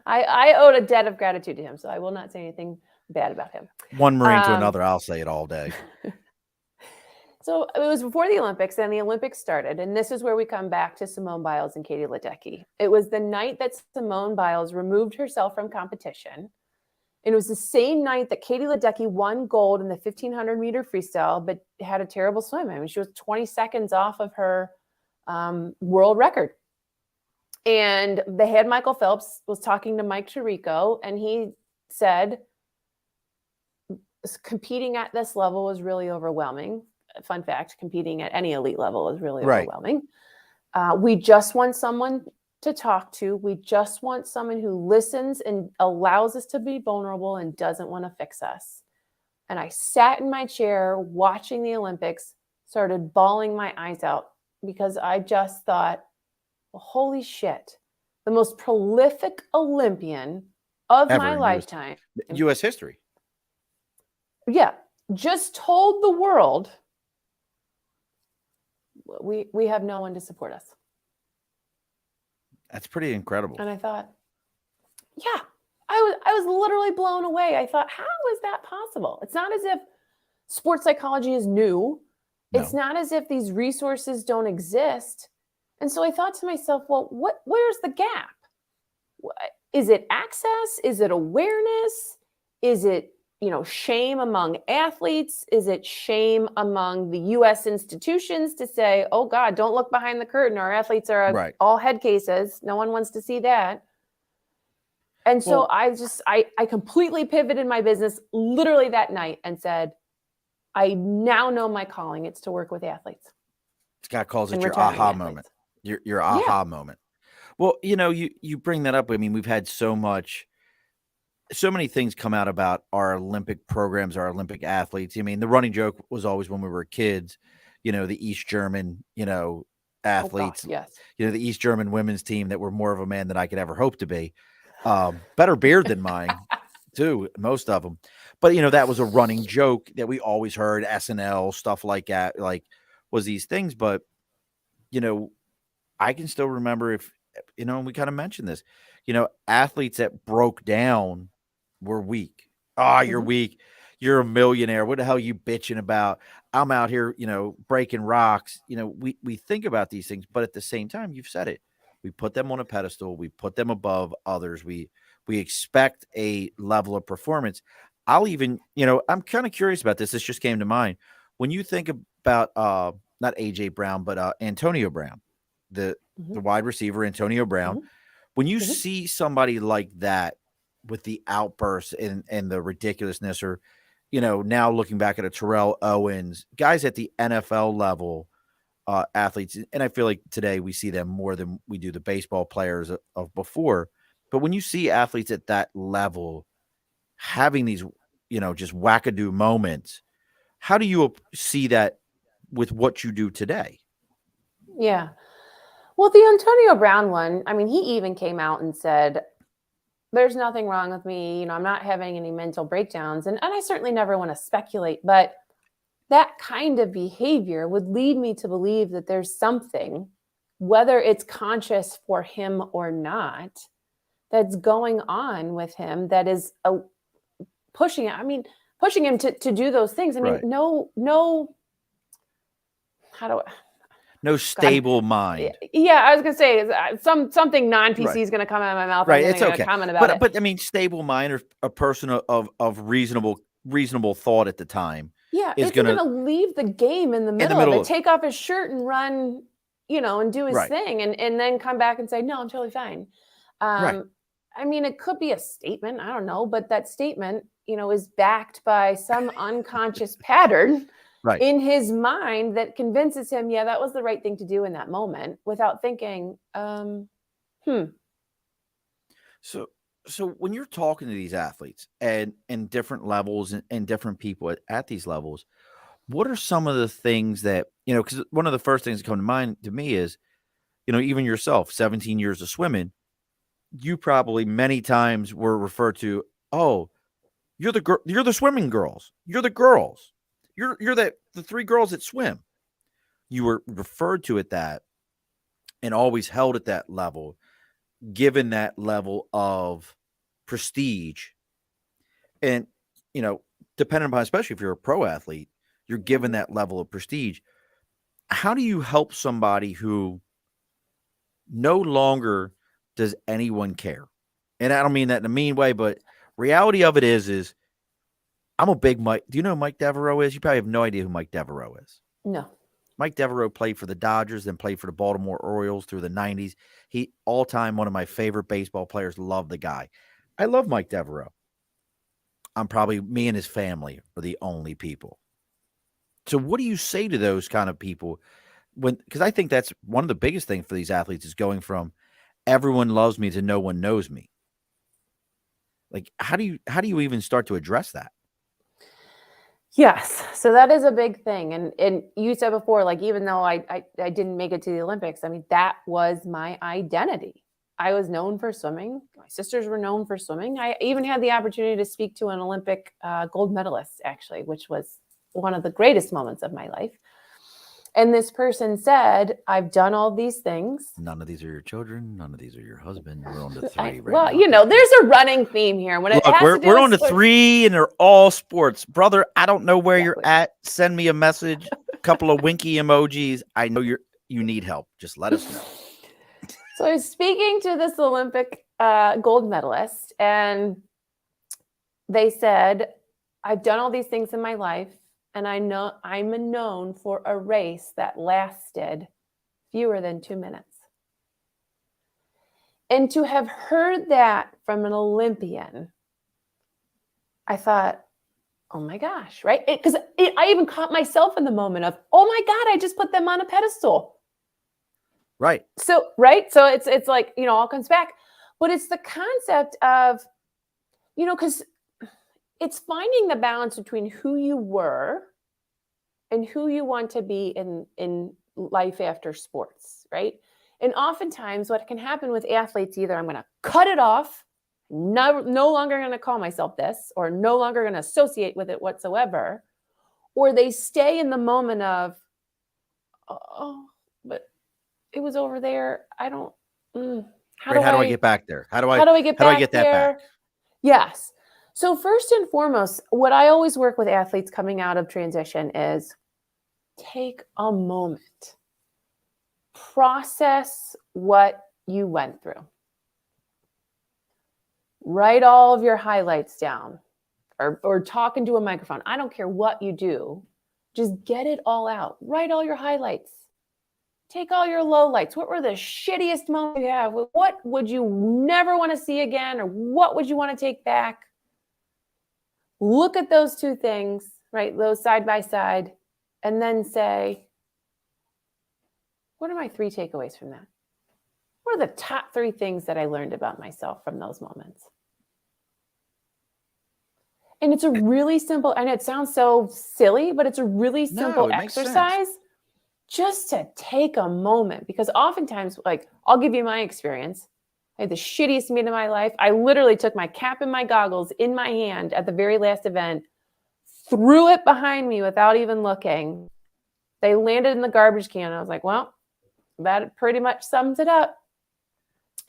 I owed a debt of gratitude to him, so I will not say anything bad about him. One Marine to another, I'll say it all day. So it was before the Olympics, and the Olympics started, and this is where we come back to Simone Biles and Katie Ledecky. It was the night that Simone Biles removed herself from competition, and it was the same night that Katie Ledecky won gold in the 1,500-meter freestyle, but had a terrible swim. I mean, she was 20 seconds off of her world record. And the head Michael Phelps was talking to Mike Tirico, and he said, competing at this level was really overwhelming. Fun fact, competing at any elite level is really overwhelming. We just want someone to talk to. We just want someone who listens and allows us to be vulnerable and doesn't want to fix us. And I sat in my chair watching the Olympics, started bawling my eyes out because I just thought, well, holy shit, the most prolific Olympian of my lifetime. U.S. history. Yeah. Just told the world we have no one to support us. That's pretty incredible. And I thought, yeah, I was literally blown away. I thought, how is that possible? It's not as if sports psychology is new. No. It's not as if these resources don't exist. And so I thought to myself, well, where's the gap? Is it access? Is it awareness? Is it shame among athletes? Is it shame among the U.S. institutions to say, oh God, don't look behind the curtain. Our athletes are Right. all head cases. No one wants to see that. And so I completely pivoted my business literally that night and said, I now know my calling. It's to work with athletes. Scott calls it and your retiring aha athletes. moment. Your aha moment. Well, you bring that up. I mean, we've had so many things come out about our Olympic programs, our Olympic athletes. I mean, the running joke was always when we were kids, the East German, athletes, Oh, gosh, yes. the East German women's team that were more of a man than I could ever hope to be. Better beard than mine too, most of them. But, that was a running joke that we always heard, SNL, stuff like that, like was these things. But, I can still remember and we kind of mentioned this, athletes that broke down were weak. Oh, you're weak. You're a millionaire. What the hell are you bitching about? I'm out here, breaking rocks. We think about these things, but at the same time, you've said it. We put them on a pedestal. We put them above others. We expect a level of performance. I'll even, I'm kind of curious about this. This just came to mind. When you think about not AJ Brown, but Antonio Brown, the wide receiver, Antonio Brown, when you see somebody like that with the outbursts and the ridiculousness, or, now looking back at a Terrell Owens, guys at the NFL level, athletes, and I feel like today we see them more than we do the baseball players of before. But when you see athletes at that level having these, just wackadoo moments, how do you see that with what you do today? Yeah. Well, the Antonio Brown one, I mean, he even came out and said, there's nothing wrong with me. I'm not having any mental breakdowns. And I certainly never want to speculate, but that kind of behavior would lead me to believe that there's something, whether it's conscious for him or not, that's going on with him that is pushing him to do those things. I mean, Right. no stable mind. Yeah, I was gonna say something non-PC is gonna come out of my mouth. Right, I'm it's gonna okay. comment about it. But I mean, stable mind, or a person of reasonable thought at the time. Yeah, is it's gonna leave the game in the middle of it, take off his shirt and run, and do his thing, and then come back and say, no, I'm totally fine. I mean, it could be a statement, I don't know, but that statement, is backed by some unconscious pattern in his mind that convinces him, yeah, that was the right thing to do in that moment, without thinking, So when you're talking to these athletes and different levels and different people at these levels, what are some of the things that, because one of the first things that come to mind to me is, even yourself, 17 years of swimming, you probably many times were referred to, oh, you're the swimming girls. You're the girls. You're the three girls that swim. You were referred to at that and always held at that level, given that level of prestige. And, depending upon, especially if you're a pro athlete, you're given that level of prestige. How do you help somebody who no longer does anyone care? And I don't mean that in a mean way, but reality of it is I'm a big Mike. Do you know who Mike Devereaux is? You probably have no idea who Mike Devereaux is. No. Mike Devereaux played for the Dodgers, then played for the Baltimore Orioles through the 90s. He, all-time, one of my favorite baseball players. Love the guy. I love Mike Devereaux. Me and his family are the only people. So what do you say to those kind of people? Because I think that's one of the biggest things for these athletes is going from everyone loves me to no one knows me. Like, how do you even start to address that? Yes. So that is a big thing. And you said before, like, even though I didn't make it to the Olympics, I mean, that was my identity. I was known for swimming. My sisters were known for swimming. I even had the opportunity to speak to an Olympic gold medalist, actually, which was one of the greatest moments of my life. And this person said, I've done all these things. None of these are your children. None of these are your husband. We're on to 3 right now. There's a running theme here. Look, we're on to 3 and they're all sports. Brother, I don't know where you're at. Send me a message, a couple of winky emojis. I know you need help. Just let us know. So I was speaking to this Olympic gold medalist, and they said, I've done all these things in my life, and I know I'm known for a race that lasted fewer than 2 minutes. And to have heard that from an Olympian, I thought, oh my gosh, right? Because I even caught myself in the moment of, oh my God, I just put them on a pedestal. Right. So, right. So it's like, all comes back. But it's the concept of, because it's finding the balance between who you were and who you want to be in life after sports, right? And oftentimes what can happen with athletes, either I'm going to cut it off, no longer going to call myself this, or no longer going to associate with it whatsoever, or they stay in the moment of, oh, but it was over there. I don't, how do I get back there? How do I get that there? back? Yes. So first and foremost, what I always work with athletes coming out of transition is take a moment. Process what you went through. Write all of your highlights down or talk into a microphone. I don't care what you do. Just get it all out. Write all your highlights. Take all your lowlights. What were the shittiest moments you have? What would you never want to see again? Or what would you want to take back? Look at those two things, right? Those side by side, and then say, what are my 3 takeaways from that? What are the top 3 things that I learned about myself from those moments? And it's a really simple, and it sounds so silly, but it's a really simple exercise just to take a moment. Because oftentimes, like, I'll give you my experience. I had the shittiest meet of my life. I literally took my cap and my goggles in my hand at the very last event, threw it behind me without even looking. They landed in the garbage can. I was like, well, that pretty much sums it up.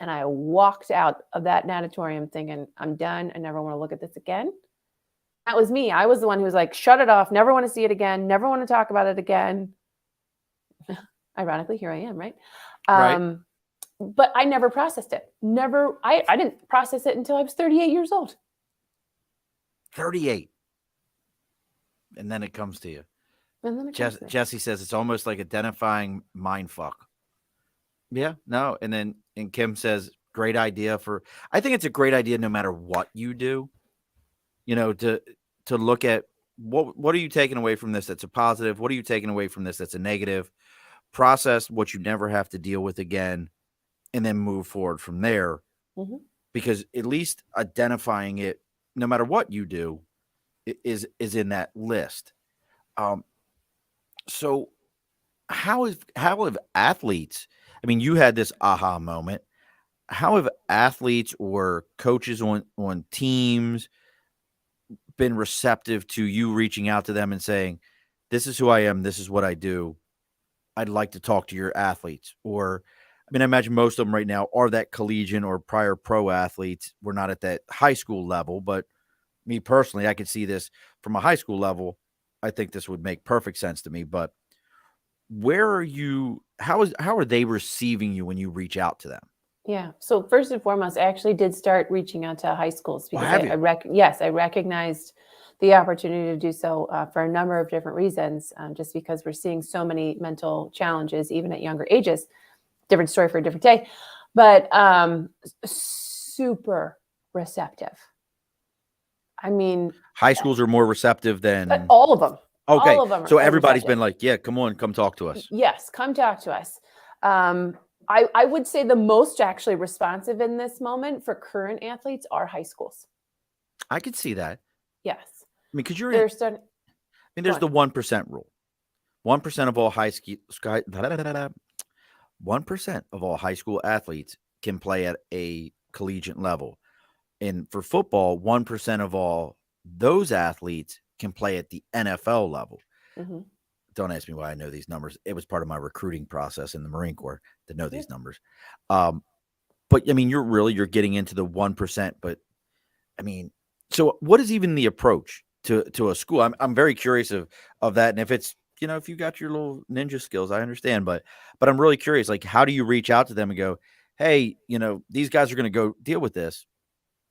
And I walked out of that natatorium thinking, I'm done. I never want to look at this again. That was me. I was the one who was like, shut it off. Never want to see it again. Never want to talk about it again. Ironically, here I am, right? Right. But I never processed it. I didn't process it until I was 38 years old. 38. And then it comes to you. Jesse says it's almost like identifying mind fuck. Yeah, no. And Kim says, great idea I think it's a great idea no matter what you do, to look at what are you taking away from this that's a positive? What are you taking away from this that's a negative? Process what you never have to deal with again, and then move forward from there. Mm-hmm. Because at least identifying it, no matter what you do, is in that list. So how have athletes, I mean, you had this aha moment. How have athletes or coaches on teams been receptive to you reaching out to them and saying, this is who I am, this is what I do, I'd like to talk to your athletes? Or, I mean, I imagine most of them right now are that collegiate or prior pro athletes. We're not at that high school level, but me personally, I could see this from a high school level. I think this would make perfect sense to me. But where are you? How are they receiving you when you reach out to them? Yeah. So first and foremost, I actually did start reaching out to high schools because I recognized the opportunity to do so for a number of different reasons, just because we're seeing so many mental challenges, even at younger ages. Different story for a different day, but super receptive. I mean, high schools are more receptive than all of them. Okay, all of them so everybody's receptive. Been like, yeah, come talk to us. Yes, come talk to us. I would say the most actually responsive in this moment for current athletes are high schools. I could see that. Yes. I mean, because there's the 1% rule. 1% of all 1% of all high school athletes can play at a collegiate level. And for football, 1% of all those athletes can play at the NFL level. Mm-hmm. Don't ask me why I know these numbers. It was part of my recruiting process in the Marine Corps to know these numbers. But I mean, you're getting into the 1%. But I mean, so what is even the approach to a school? I'm very curious of that. And if it's, if you got your little ninja skills, I understand. But I'm really curious, like, how do you reach out to them and go, hey, these guys are going to go deal with this.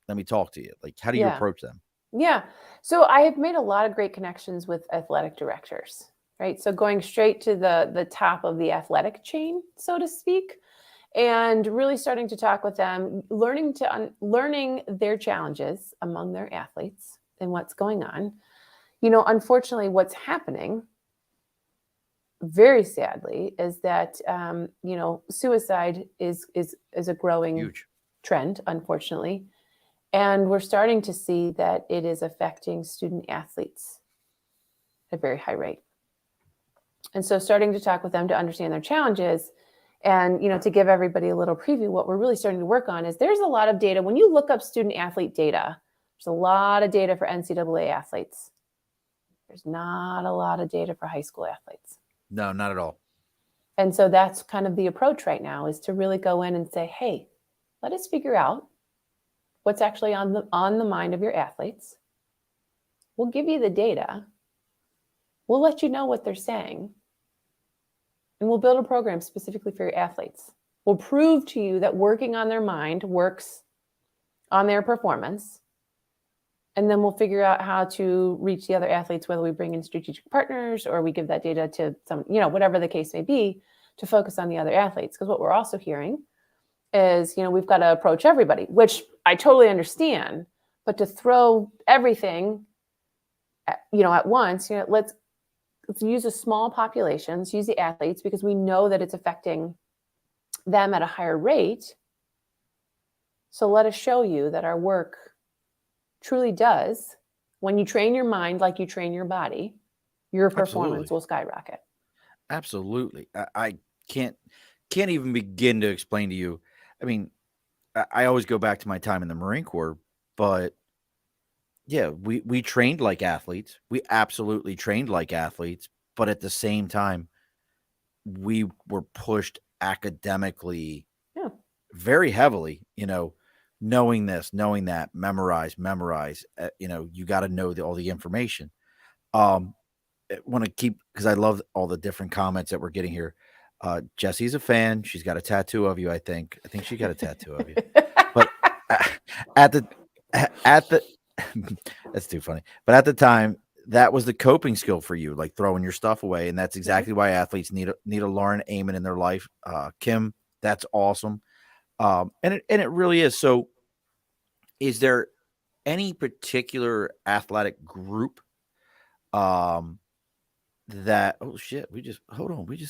Let me talk to you. Like, how do you approach them? Yeah. So I have made a lot of great connections with athletic directors, right? So going straight to the top of the athletic chain, so to speak, and really starting to talk with them, learning their challenges among their athletes and what's going on. Unfortunately, what's happening, very sadly, is that suicide is a growing Huge. trend, unfortunately. And we're starting to see that it is affecting student athletes at a very high rate. And so starting to talk with them to understand their challenges and to give everybody a little preview, what we're really starting to work on is there's a lot of data. When you look up student athlete data, there's a lot of data for NCAA athletes. There's not a lot of data for high school athletes. No, not at all. And so that's kind of the approach right now, is to really go in and say, hey, let us figure out what's actually on the mind of your athletes. We'll give you the data. We'll let you know what they're saying. And we'll build a program specifically for your athletes. We'll prove to you that working on their mind works on their performance. And then we'll figure out how to reach the other athletes, whether we bring in strategic partners or we give that data to some, whatever the case may be, to focus on the other athletes. Because what we're also hearing is, we've got to approach everybody, which I totally understand. But to throw everything, at once, let's use a small population, let's use the athletes, because we know that it's affecting them at a higher rate. So let us show you that our work truly does. When you train your mind like you train your body, your performance will skyrocket. Absolutely. I can't even begin to explain to you. I mean, I always go back to my time in the Marine Corps, but yeah, we trained like athletes. We absolutely trained like athletes, but at the same time, we were pushed academically very heavily, knowing this, knowing that, memorize, you got to know all the information. Want to keep, because I love all the different comments that we're getting here. Jessie's a fan. She's got a tattoo of you. I think she got a tattoo of you, but at the that's too funny. But at the time, that was the coping skill for you, like throwing your stuff away. And that's exactly why athletes need a Lauren Ammon in their life. Kim, that's awesome. And it really is. So is there any particular athletic group that, oh shit, we just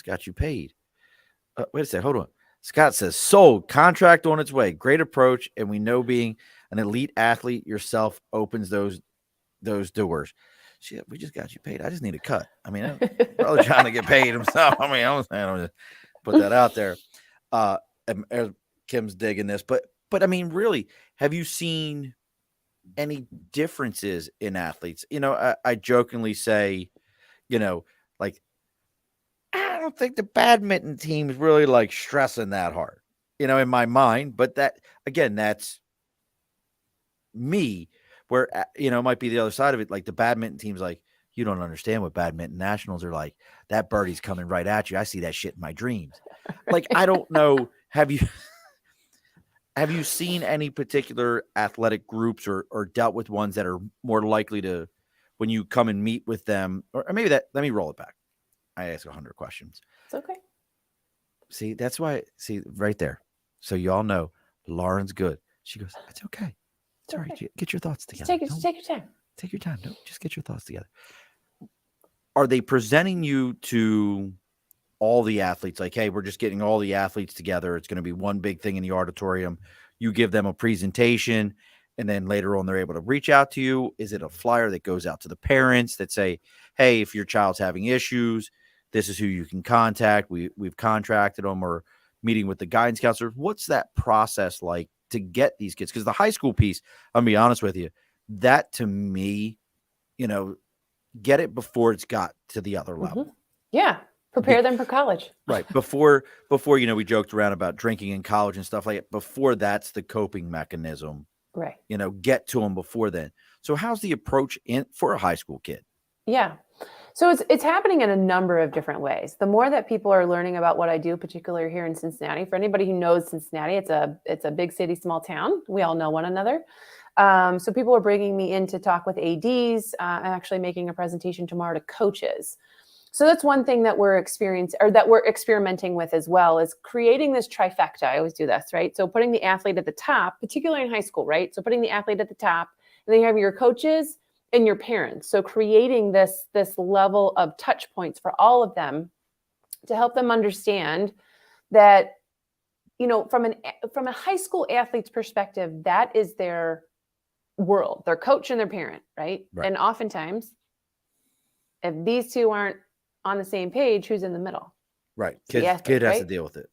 got you paid. Wait a second, hold on. Scott says, sold, contract on its way. Great approach. And we know being an elite athlete yourself opens those doors. Shit, we just got you paid. I just need a cut. I mean, I'm probably trying to get paid himself. I mean, I'm just put that out there. Kim's digging this, but I mean, really, have you seen any differences in athletes? I jokingly say, like, I don't think the badminton team's really like stressing that hard, in my mind. But that, again, that's me, where, it might be the other side of it. Like the badminton team's like, you don't understand what badminton nationals are like. That birdie's coming right at you. I see that shit in my dreams. Like, I don't know. Have you seen any particular athletic groups or dealt with ones that are more likely to, when you come and meet with them, or maybe let me roll it back. I ask 100 questions. It's okay. See, that's why, right there. So y'all know Lauren's good. She goes, it's okay. It's all right. Get your thoughts together. Just take your time. Take your time. No, just get your thoughts together. Are they presenting you to all the athletes? Like, hey, we're just getting all the athletes together. It's going to be one big thing in the auditorium. You give them a presentation, and then later on they're able to reach out to you. Is it a flyer that goes out to the parents that say, hey, if your child's having issues, this is who you can contact. We've contracted them, or meeting with the guidance counselor? What's that process like to get these kids? Because the high school piece, I'm going to be honest with you, that to me, get it before it's got to the other level. Yeah. Prepare them for college. Right. Before, we joked around about drinking in college and stuff like that. Before that's the coping mechanism. Right. Get to them before then. So how's the approach for a high school kid? Yeah. So it's happening in a number of different ways. The more that people are learning about what I do, particularly here in Cincinnati, for anybody who knows Cincinnati, it's a big city, small town. We all know one another. So people are bringing me in to talk with ADs. I'm actually making a presentation tomorrow to coaches. So that's one thing that we're experimenting with as well, is creating this trifecta. I always do this, right? So putting the athlete at the top, particularly in high school, right? So putting the athlete at the top, and then you have your coaches and your parents. So creating this level of touch points for all of them to help them understand that, from a high school athlete's perspective, that is their world, their coach and their parent, right? And oftentimes, if these two aren't on the same page, who's in the middle? Right. Kid has to deal with it.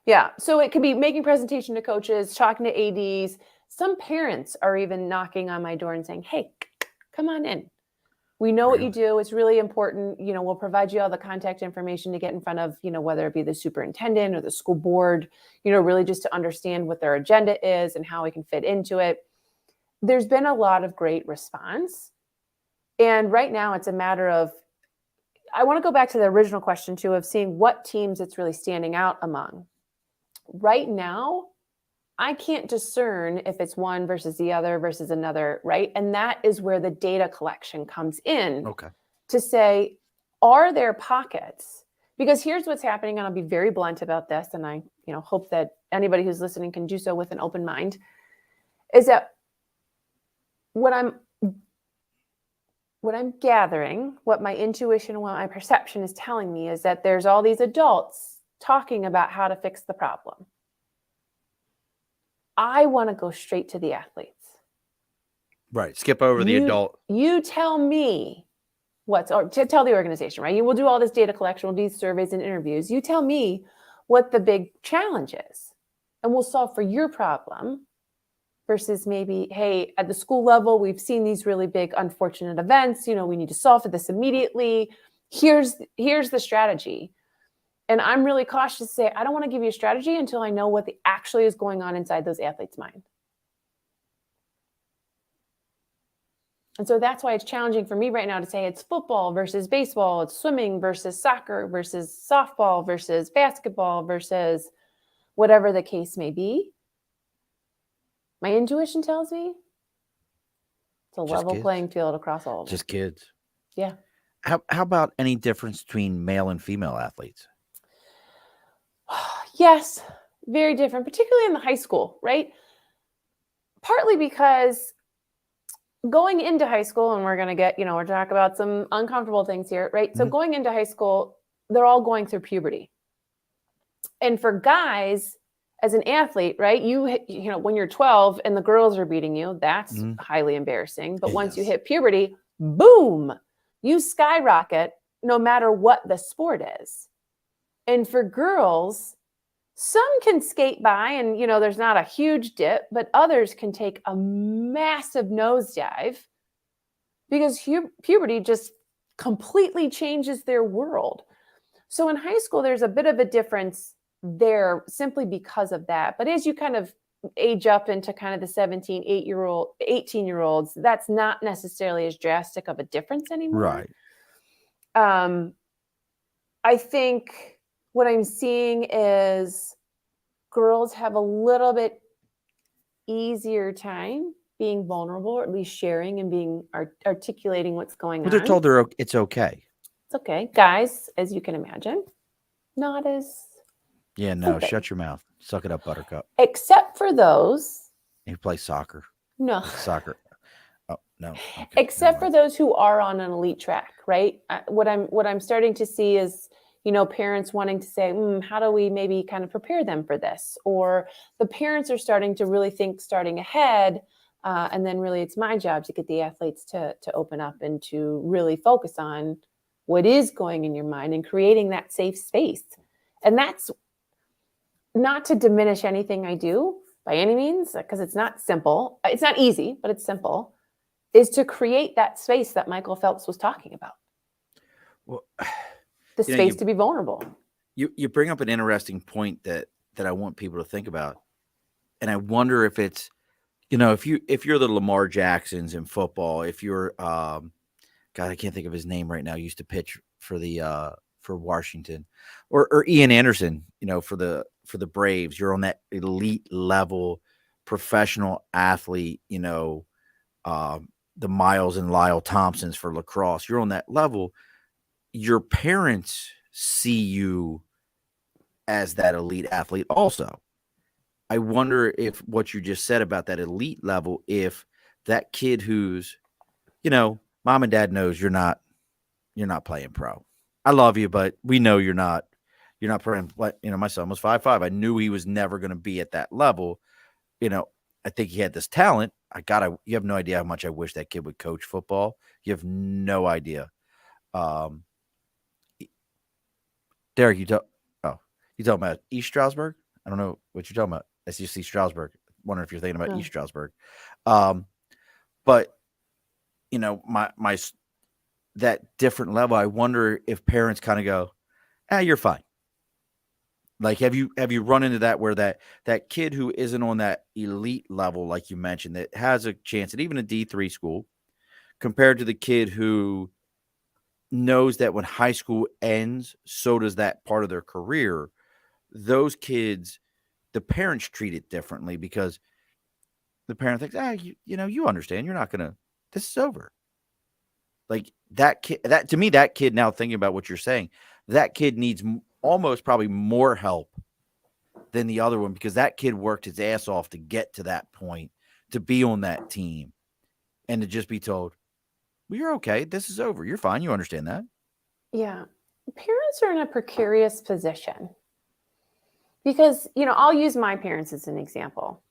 Yeah. So it could be making presentation to coaches, talking to ADs. Some parents are even knocking on my door and saying, hey, come on in. We know what you do. It's really important. We'll provide you all the contact information to get in front of, whether it be the superintendent or the school board, really just to understand what their agenda is and how we can fit into it. There's been a lot of great response. And right now it's a matter of, I want to go back to the original question too, of seeing what teams it's really standing out among. Right now, I can't discern if it's one versus the other versus another, right? And that is where the data collection comes in to say, are there pockets? Because here's what's happening, and I'll be very blunt about this, and I hope that anybody who's listening can do so with an open mind, is that what I'm gathering, what my intuition and what my perception is telling me, is that there's all these adults talking about how to fix the problem. I want to go straight to the athletes. Right. Skip over the adult. You tell me or tell the organization, right? You will do all this data collection, we'll do surveys and interviews. You tell me what the big challenge is, and we'll solve for your problem. Versus maybe, hey, at the school level, we've seen these really big unfortunate events. We need to solve for this immediately. Here's the strategy. And I'm really cautious to say, I don't want to give you a strategy until I know what actually is going on inside those athletes' mind. And so that's why it's challenging for me right now to say it's football versus baseball, it's swimming versus soccer versus softball versus basketball versus whatever the case may be. My intuition tells me it's a level playing field across all of them. Just kids. Yeah. How about any difference between male and female athletes? Yes, very different, particularly in the high school, right? Partly because going into high school, and we're going to get, we're talking about some uncomfortable things here, right? So going into high school, they're all going through puberty. And for guys, as an athlete, right, when you're 12 and the girls are beating you, that's highly embarrassing. But once you hit puberty, boom, you skyrocket no matter what the sport is. And for girls, some can skate by and, there's not a huge dip, but others can take a massive nosedive because puberty just completely changes their world. So in high school, there's a bit of a difference there simply because of that. But as you kind of age up into kind of the 17, 18-year-olds, that's not necessarily as drastic of a difference anymore. Right. I think what I'm seeing is girls have a little bit easier time being vulnerable, or at least sharing and being articulating what's going on. They're told it's okay. It's okay. Guys, as you can imagine, not as... Yeah, no, shut your mouth. Suck it up, Buttercup. Except for those. You play soccer. No. Soccer. Oh, no. Okay, except for those who are on an elite track, right? What I'm starting to see is, parents wanting to say, how do we maybe kind of prepare them for this? Or the parents are starting to really think starting ahead. And then really it's my job to get the athletes to open up and to really focus on what is going in your mind and creating that safe space. And that's not to diminish anything I do by any means, because it's not simple. It's not easy, but it's simple, is to create that space that Michael Phelps was talking about. Well, the space to be vulnerable. You bring up an interesting point that I want people to think about. And I wonder if it's, if you're the Lamar Jacksons in football, if you're, God, I can't think of his name right now, used to pitch for for Washington, or Ian Anderson, for the Braves, you're on that elite level professional athlete, the Miles and Lyle Thompsons for lacrosse. You're on that level. Your parents see you as that elite athlete also. I wonder if what you just said about that elite level, if that kid who's, mom and dad knows you're not playing pro. I love you, but we know you're not playing. My son was 5'5". I knew he was never going to be at that level. I think he had this talent. You have no idea how much I wish that kid would coach football. You have no idea. Derek, you talking about East Stroudsburg? I don't know what you're talking about. SUC Stroudsburg. Wondering if you're thinking about East Stroudsburg. But my that different level, I wonder if parents kind of go, you're fine. Like, have you run into that where that kid who isn't on that elite level, like you mentioned, that has a chance at even a D3 school, compared to the kid who knows that when high school ends, so does that part of their career. Those kids, the parents treat it differently because the parent thinks, you understand, you're not gonna. This is over. Like that kid, to me, that kid, now thinking about what you're saying, that kid needs almost probably more help than the other one, because that kid worked his ass off to get to that point, to be on that team, and to just be told, well, you're okay. This is over. You're fine. You understand that. Yeah. Parents are in a precarious position because, I'll use my parents as an example.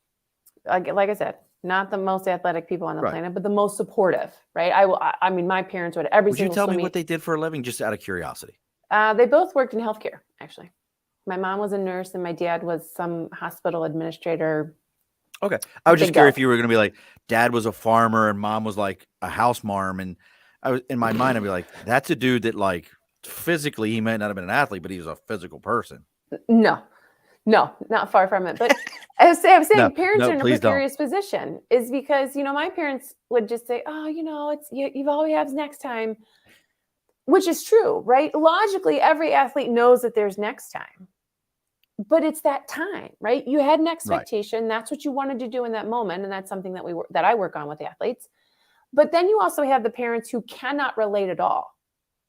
Like I said, not the most athletic people on the planet, but the most supportive, right? I mean, my parents would every single. Would you tell me what they did for a living, just out of curiosity? They both worked in healthcare, actually. My mom was a nurse and my dad was some hospital administrator. Okay. I was just curious if you were going to be like, dad was a farmer and mom was like a house marm. And I was, in my mind, I'd be like, that's a dude that, like, physically he might not have been an athlete, but he was a physical person. No, not far from it. But I was saying parents are in a precarious position is because, my parents would just say, oh, you've always have next time, which is true, right? Logically, every athlete knows that there's next time. But it's that time, right? You had an expectation. Right. That's what you wanted to do in that moment. And that's something that I work on with athletes. But then you also have the parents who cannot relate at all,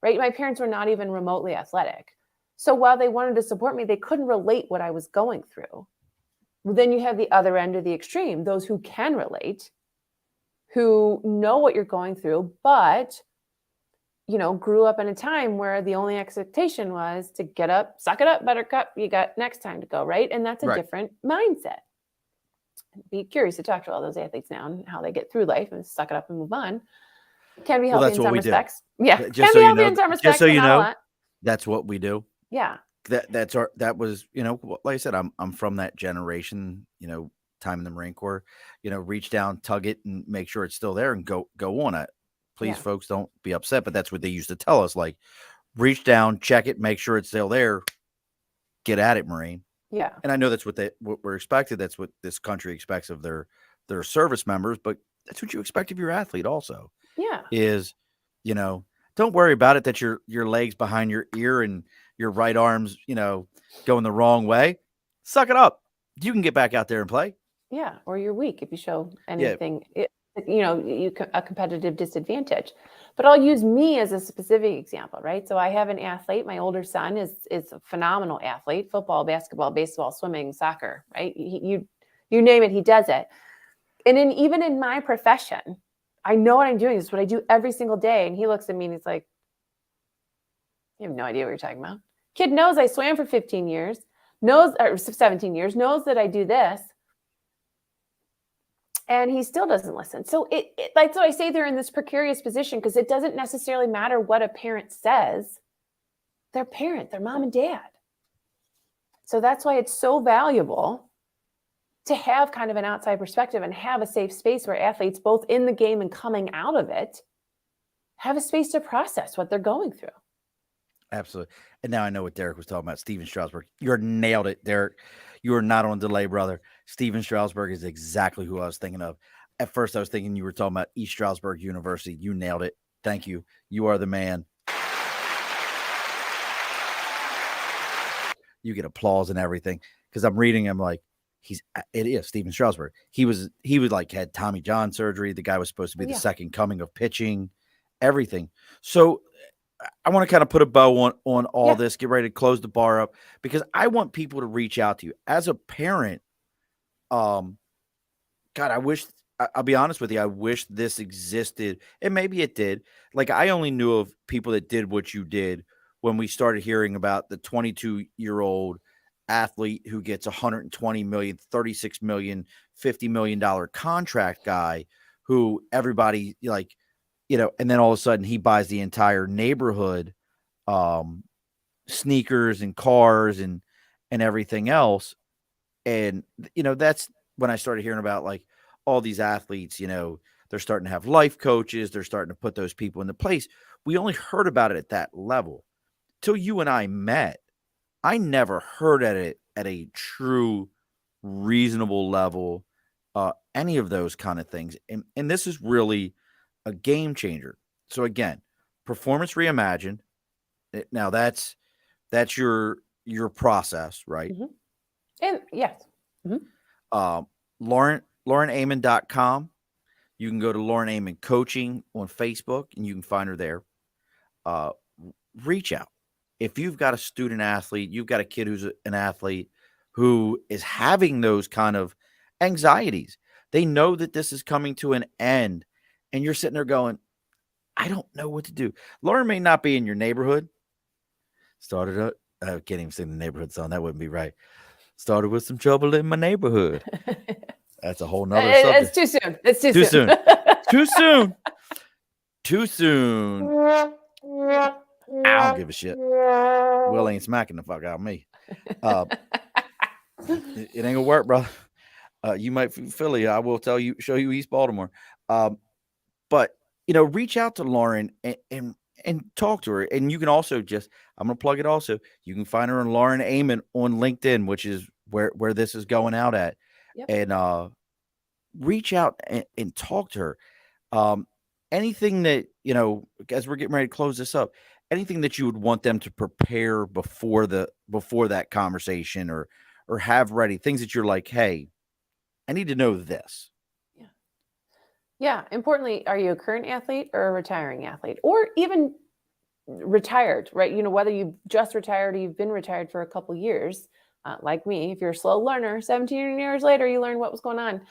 right? My parents were not even remotely athletic. So while they wanted to support me, they couldn't relate what I was going through. Then you have the other end of the extreme, those who can relate, who know what you're going through, but grew up in a time where the only expectation was to get up, suck it up, buttercup, you got next time to go, right? And that's a different mindset. Be curious to talk to all those athletes now and how they get through life and suck it up and move on. Can be healthy in some respects. Yeah, can be healthy in some respects. Just so you know, that's what we do. Yeah. That was, like I said, I'm from that generation, time in the Marine Corps, reach down, tug it, and make sure it's still there and go on it. Please, folks, don't be upset, but that's what they used to tell us. Like, reach down, check it, make sure it's still there. Get at it, Marine. Yeah. And I know that's what we're expected. That's what this country expects of their service members, but that's what you expect of your athlete also. Yeah. Is, don't worry about it that your legs behind your ear and your right arm's, going the wrong way. Suck it up. You can get back out there and play. Yeah. Or you're weak if you show anything. Yeah. A competitive disadvantage. But I'll use me as a specific example, right? So I have an athlete. My older son is a phenomenal athlete: football, basketball, baseball, swimming, soccer, right? You name it, he does it. And even in my profession, I know what I'm doing. This is what I do every single day. And he looks at me and he's like, you have no idea what you're talking about. Kid knows I swam for 15 years, or 17 years, knows that I do this. And he still doesn't listen. So so I say they're in this precarious position because it doesn't necessarily matter what a parent says. They're parent, they're mom and dad. So that's why it's so valuable to have kind of an outside perspective and have a safe space where athletes, both in the game and coming out of it, have a space to process what they're going through. Absolutely. And now I know what Derek was talking about. Steven Stroudsburg. You nailed it, Derek. You are not on delay, brother. Steven Stroudsburg is exactly who I was thinking of. At first, I was thinking you were talking about East Stroudsburg University. You nailed it. Thank you. You are the man. You get applause and everything. Because I'm reading, I'm like, It is Steven Strasburg. He was like had Tommy John surgery. The guy was supposed to be the second coming of pitching, everything. So I want to kind of put a bow on all this, get ready to close the bar up, because I want people to reach out to you as a parent. God, I'll be honest with you. I wish this existed, and maybe it did. Like, I only knew of people that did what you did when we started hearing about the 22-year-old athlete who gets 120 million, 36 million, $50 million contract guy who everybody like, and then all of a sudden he buys the entire neighborhood, sneakers and cars and everything else. And, that's when I started hearing about like all these athletes, they're starting to have life coaches. They're starting to put those people into place. We only heard about it at that level till you and I met. I never heard at a true reasonable level, any of those kind of things. And this is really a game changer. So again, Performance Reimagined. Now that's your process, right? Mm-hmm. And yes. Mm-hmm. LaurenAmmon.com. You can go to Lauren Ammon Coaching on Facebook and you can find her there. Reach out. If you've got a student athlete, you've got a kid who's an athlete who is having those kind of anxieties. They know that this is coming to an end and you're sitting there going, I don't know what to do. Lauren may not be in your neighborhood. Started up. I can't even sing the neighborhood song. That wouldn't be right. Started with some trouble in my neighborhood. That's a whole nother subject. It's too soon. It's too soon. Too soon. Too soon. I don't give a shit. Will ain't smacking the fuck out of me. It ain't gonna work, bro. You might Philly. I will show you East Baltimore. But reach out to Lauren and talk to her. And you can also I'm gonna plug it also. You can find her on Lauren Ammon on LinkedIn, which is where this is going out at. Yep. And reach out and talk to her. Anything that, as we're getting ready to close this up, anything that you would want them to prepare before that conversation or have ready, things that you're like, hey, I need to know this. Yeah. Importantly, are you a current athlete or a retiring athlete, or even retired, right? Whether you've just retired or you've been retired for a couple of years, like me. If you're a slow learner, 17 years later, you learn what was going on.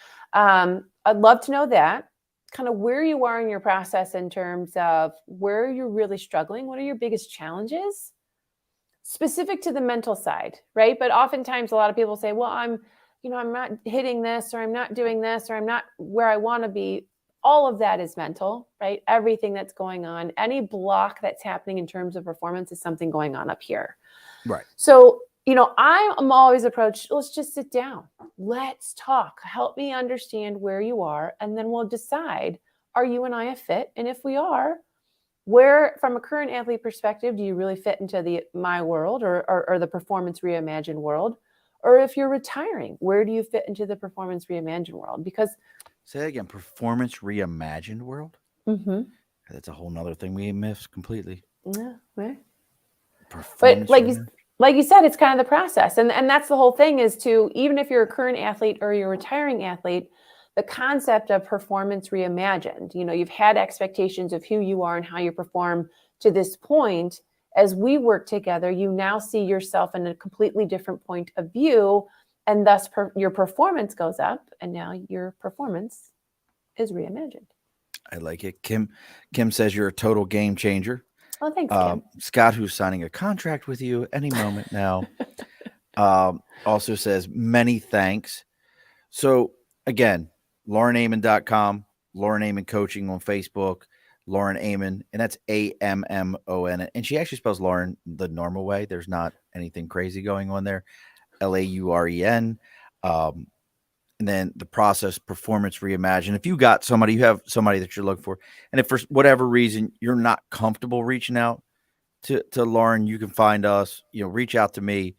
I'd love to know that, kind of where you are in your process in terms of where you're really struggling. What are your biggest challenges specific to the mental side, right? But oftentimes a lot of people say, well, I'm not hitting this, or I'm not doing this, or I'm not where I want to be. All of that is mental, right? Everything that's going on, any block that's happening in terms of performance is something going on up here. Right. So, I'm always approached, let's just sit down. Let's talk. Help me understand where you are. And then we'll decide, are you and I a fit? And if we are, where, from a current athlete perspective, do you really fit into my world or the Performance Reimagined world? Or if you're retiring, where do you fit into the Performance Reimagined world? Because say that again, Performance Reimagined world. Mm-hmm. That's a whole nother thing we missed completely. Yeah, right. Performance But like you said, it's kind of the process. And that's the whole thing is even if you're a current athlete or you're a retiring athlete, the concept of Performance Reimagined, you've had expectations of who you are and how you perform to this point. As we work together, you now see yourself in a completely different point of view, and thus your performance goes up, and now your performance is reimagined. I like it. Kim says you're a total game changer. Oh, thanks, Kim. Scott, who's signing a contract with you any moment now, also says many thanks. So again, LaurenAmmon.com, Lauren Ammon Coaching on Facebook, Lauren Ammon, and that's Ammon. And she actually spells Lauren the normal way. There's not anything crazy going on there. Lauren. And then the process, Performance Reimagined. If you have somebody that you're looking for, and if for whatever reason you're not comfortable reaching out to Lauren, you can find us, reach out to me,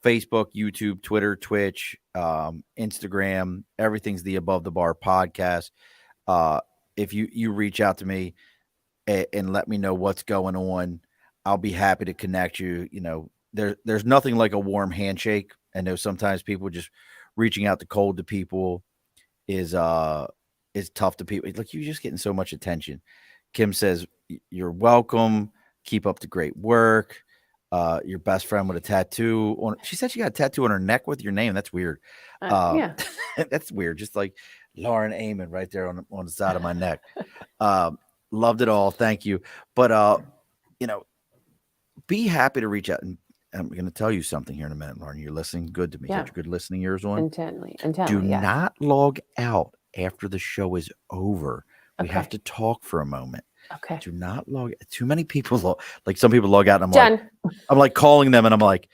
Facebook, YouTube, Twitter, Twitch, Instagram, everything's the Above the Bar podcast. If you reach out to me and let me know what's going on, I'll be happy to connect you. There's nothing like a warm handshake. I know sometimes people just reaching out to cold to people is tough to people. Like, you're just getting so much attention. Kim says, you're welcome. Keep up the great work. Your best friend with a tattoo on. She said she got a tattoo on her neck with your name. That's weird. Yeah. That's weird. Just like Lauren Ammon right there on the side of my neck. Loved it all. Thank you. But, be happy to reach out. And I'm going to tell you something here in a minute, Lauren. You're listening good to me. Yeah. Got your good listening ears on. Intently. Do Yes. not log out after the show is over. We Okay. have to talk for a moment. Okay. Do not log. Too many people like some people log out, and Jen. I'm like calling them, and I'm like,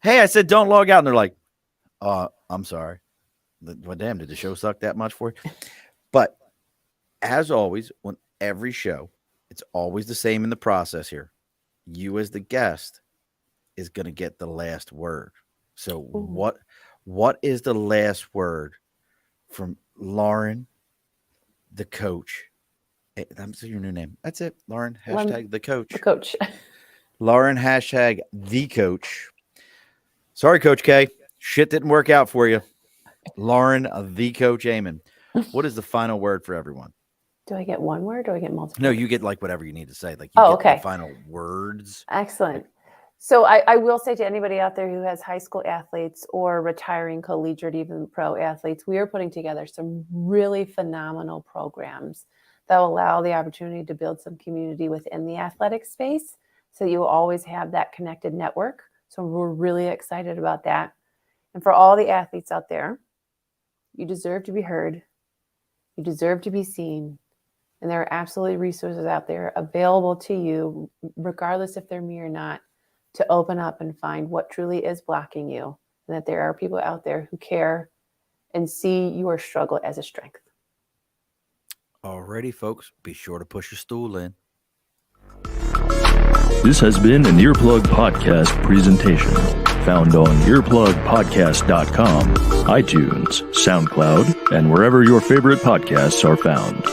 "Hey, I said don't log out," and they're like, "I'm sorry." Well, damn, did the show suck that much for you? But as always, on every show, it's always the same in the process here. You as the guest is going to get the last word. So what is the last word from Lauren, the coach? That's your new name. That's it. Lauren, hashtag the coach. The coach. Lauren, hashtag the coach. Sorry, Coach K. Shit didn't work out for you. Lauren, the coach Ammon. What is the final word for everyone? Do I get one word or do I get multiple? No, you get like whatever you need to say. Like, you get okay. the final words. Excellent. So I will say to anybody out there who has high school athletes or retiring collegiate, even pro athletes, we are putting together some really phenomenal programs that will allow the opportunity to build some community within the athletic space. So you will always have that connected network. So we're really excited about that. And for all the athletes out there, you deserve to be heard. You deserve to be seen. And there are absolutely resources out there available to you, regardless if they're me or not, to open up and find what truly is blocking you. And that there are people out there who care and see your struggle as a strength. Alrighty, folks. Be sure to push your stool in. This has been an Earplug Podcast presentation. Found on earplugpodcast.com, iTunes, SoundCloud, and wherever your favorite podcasts are found.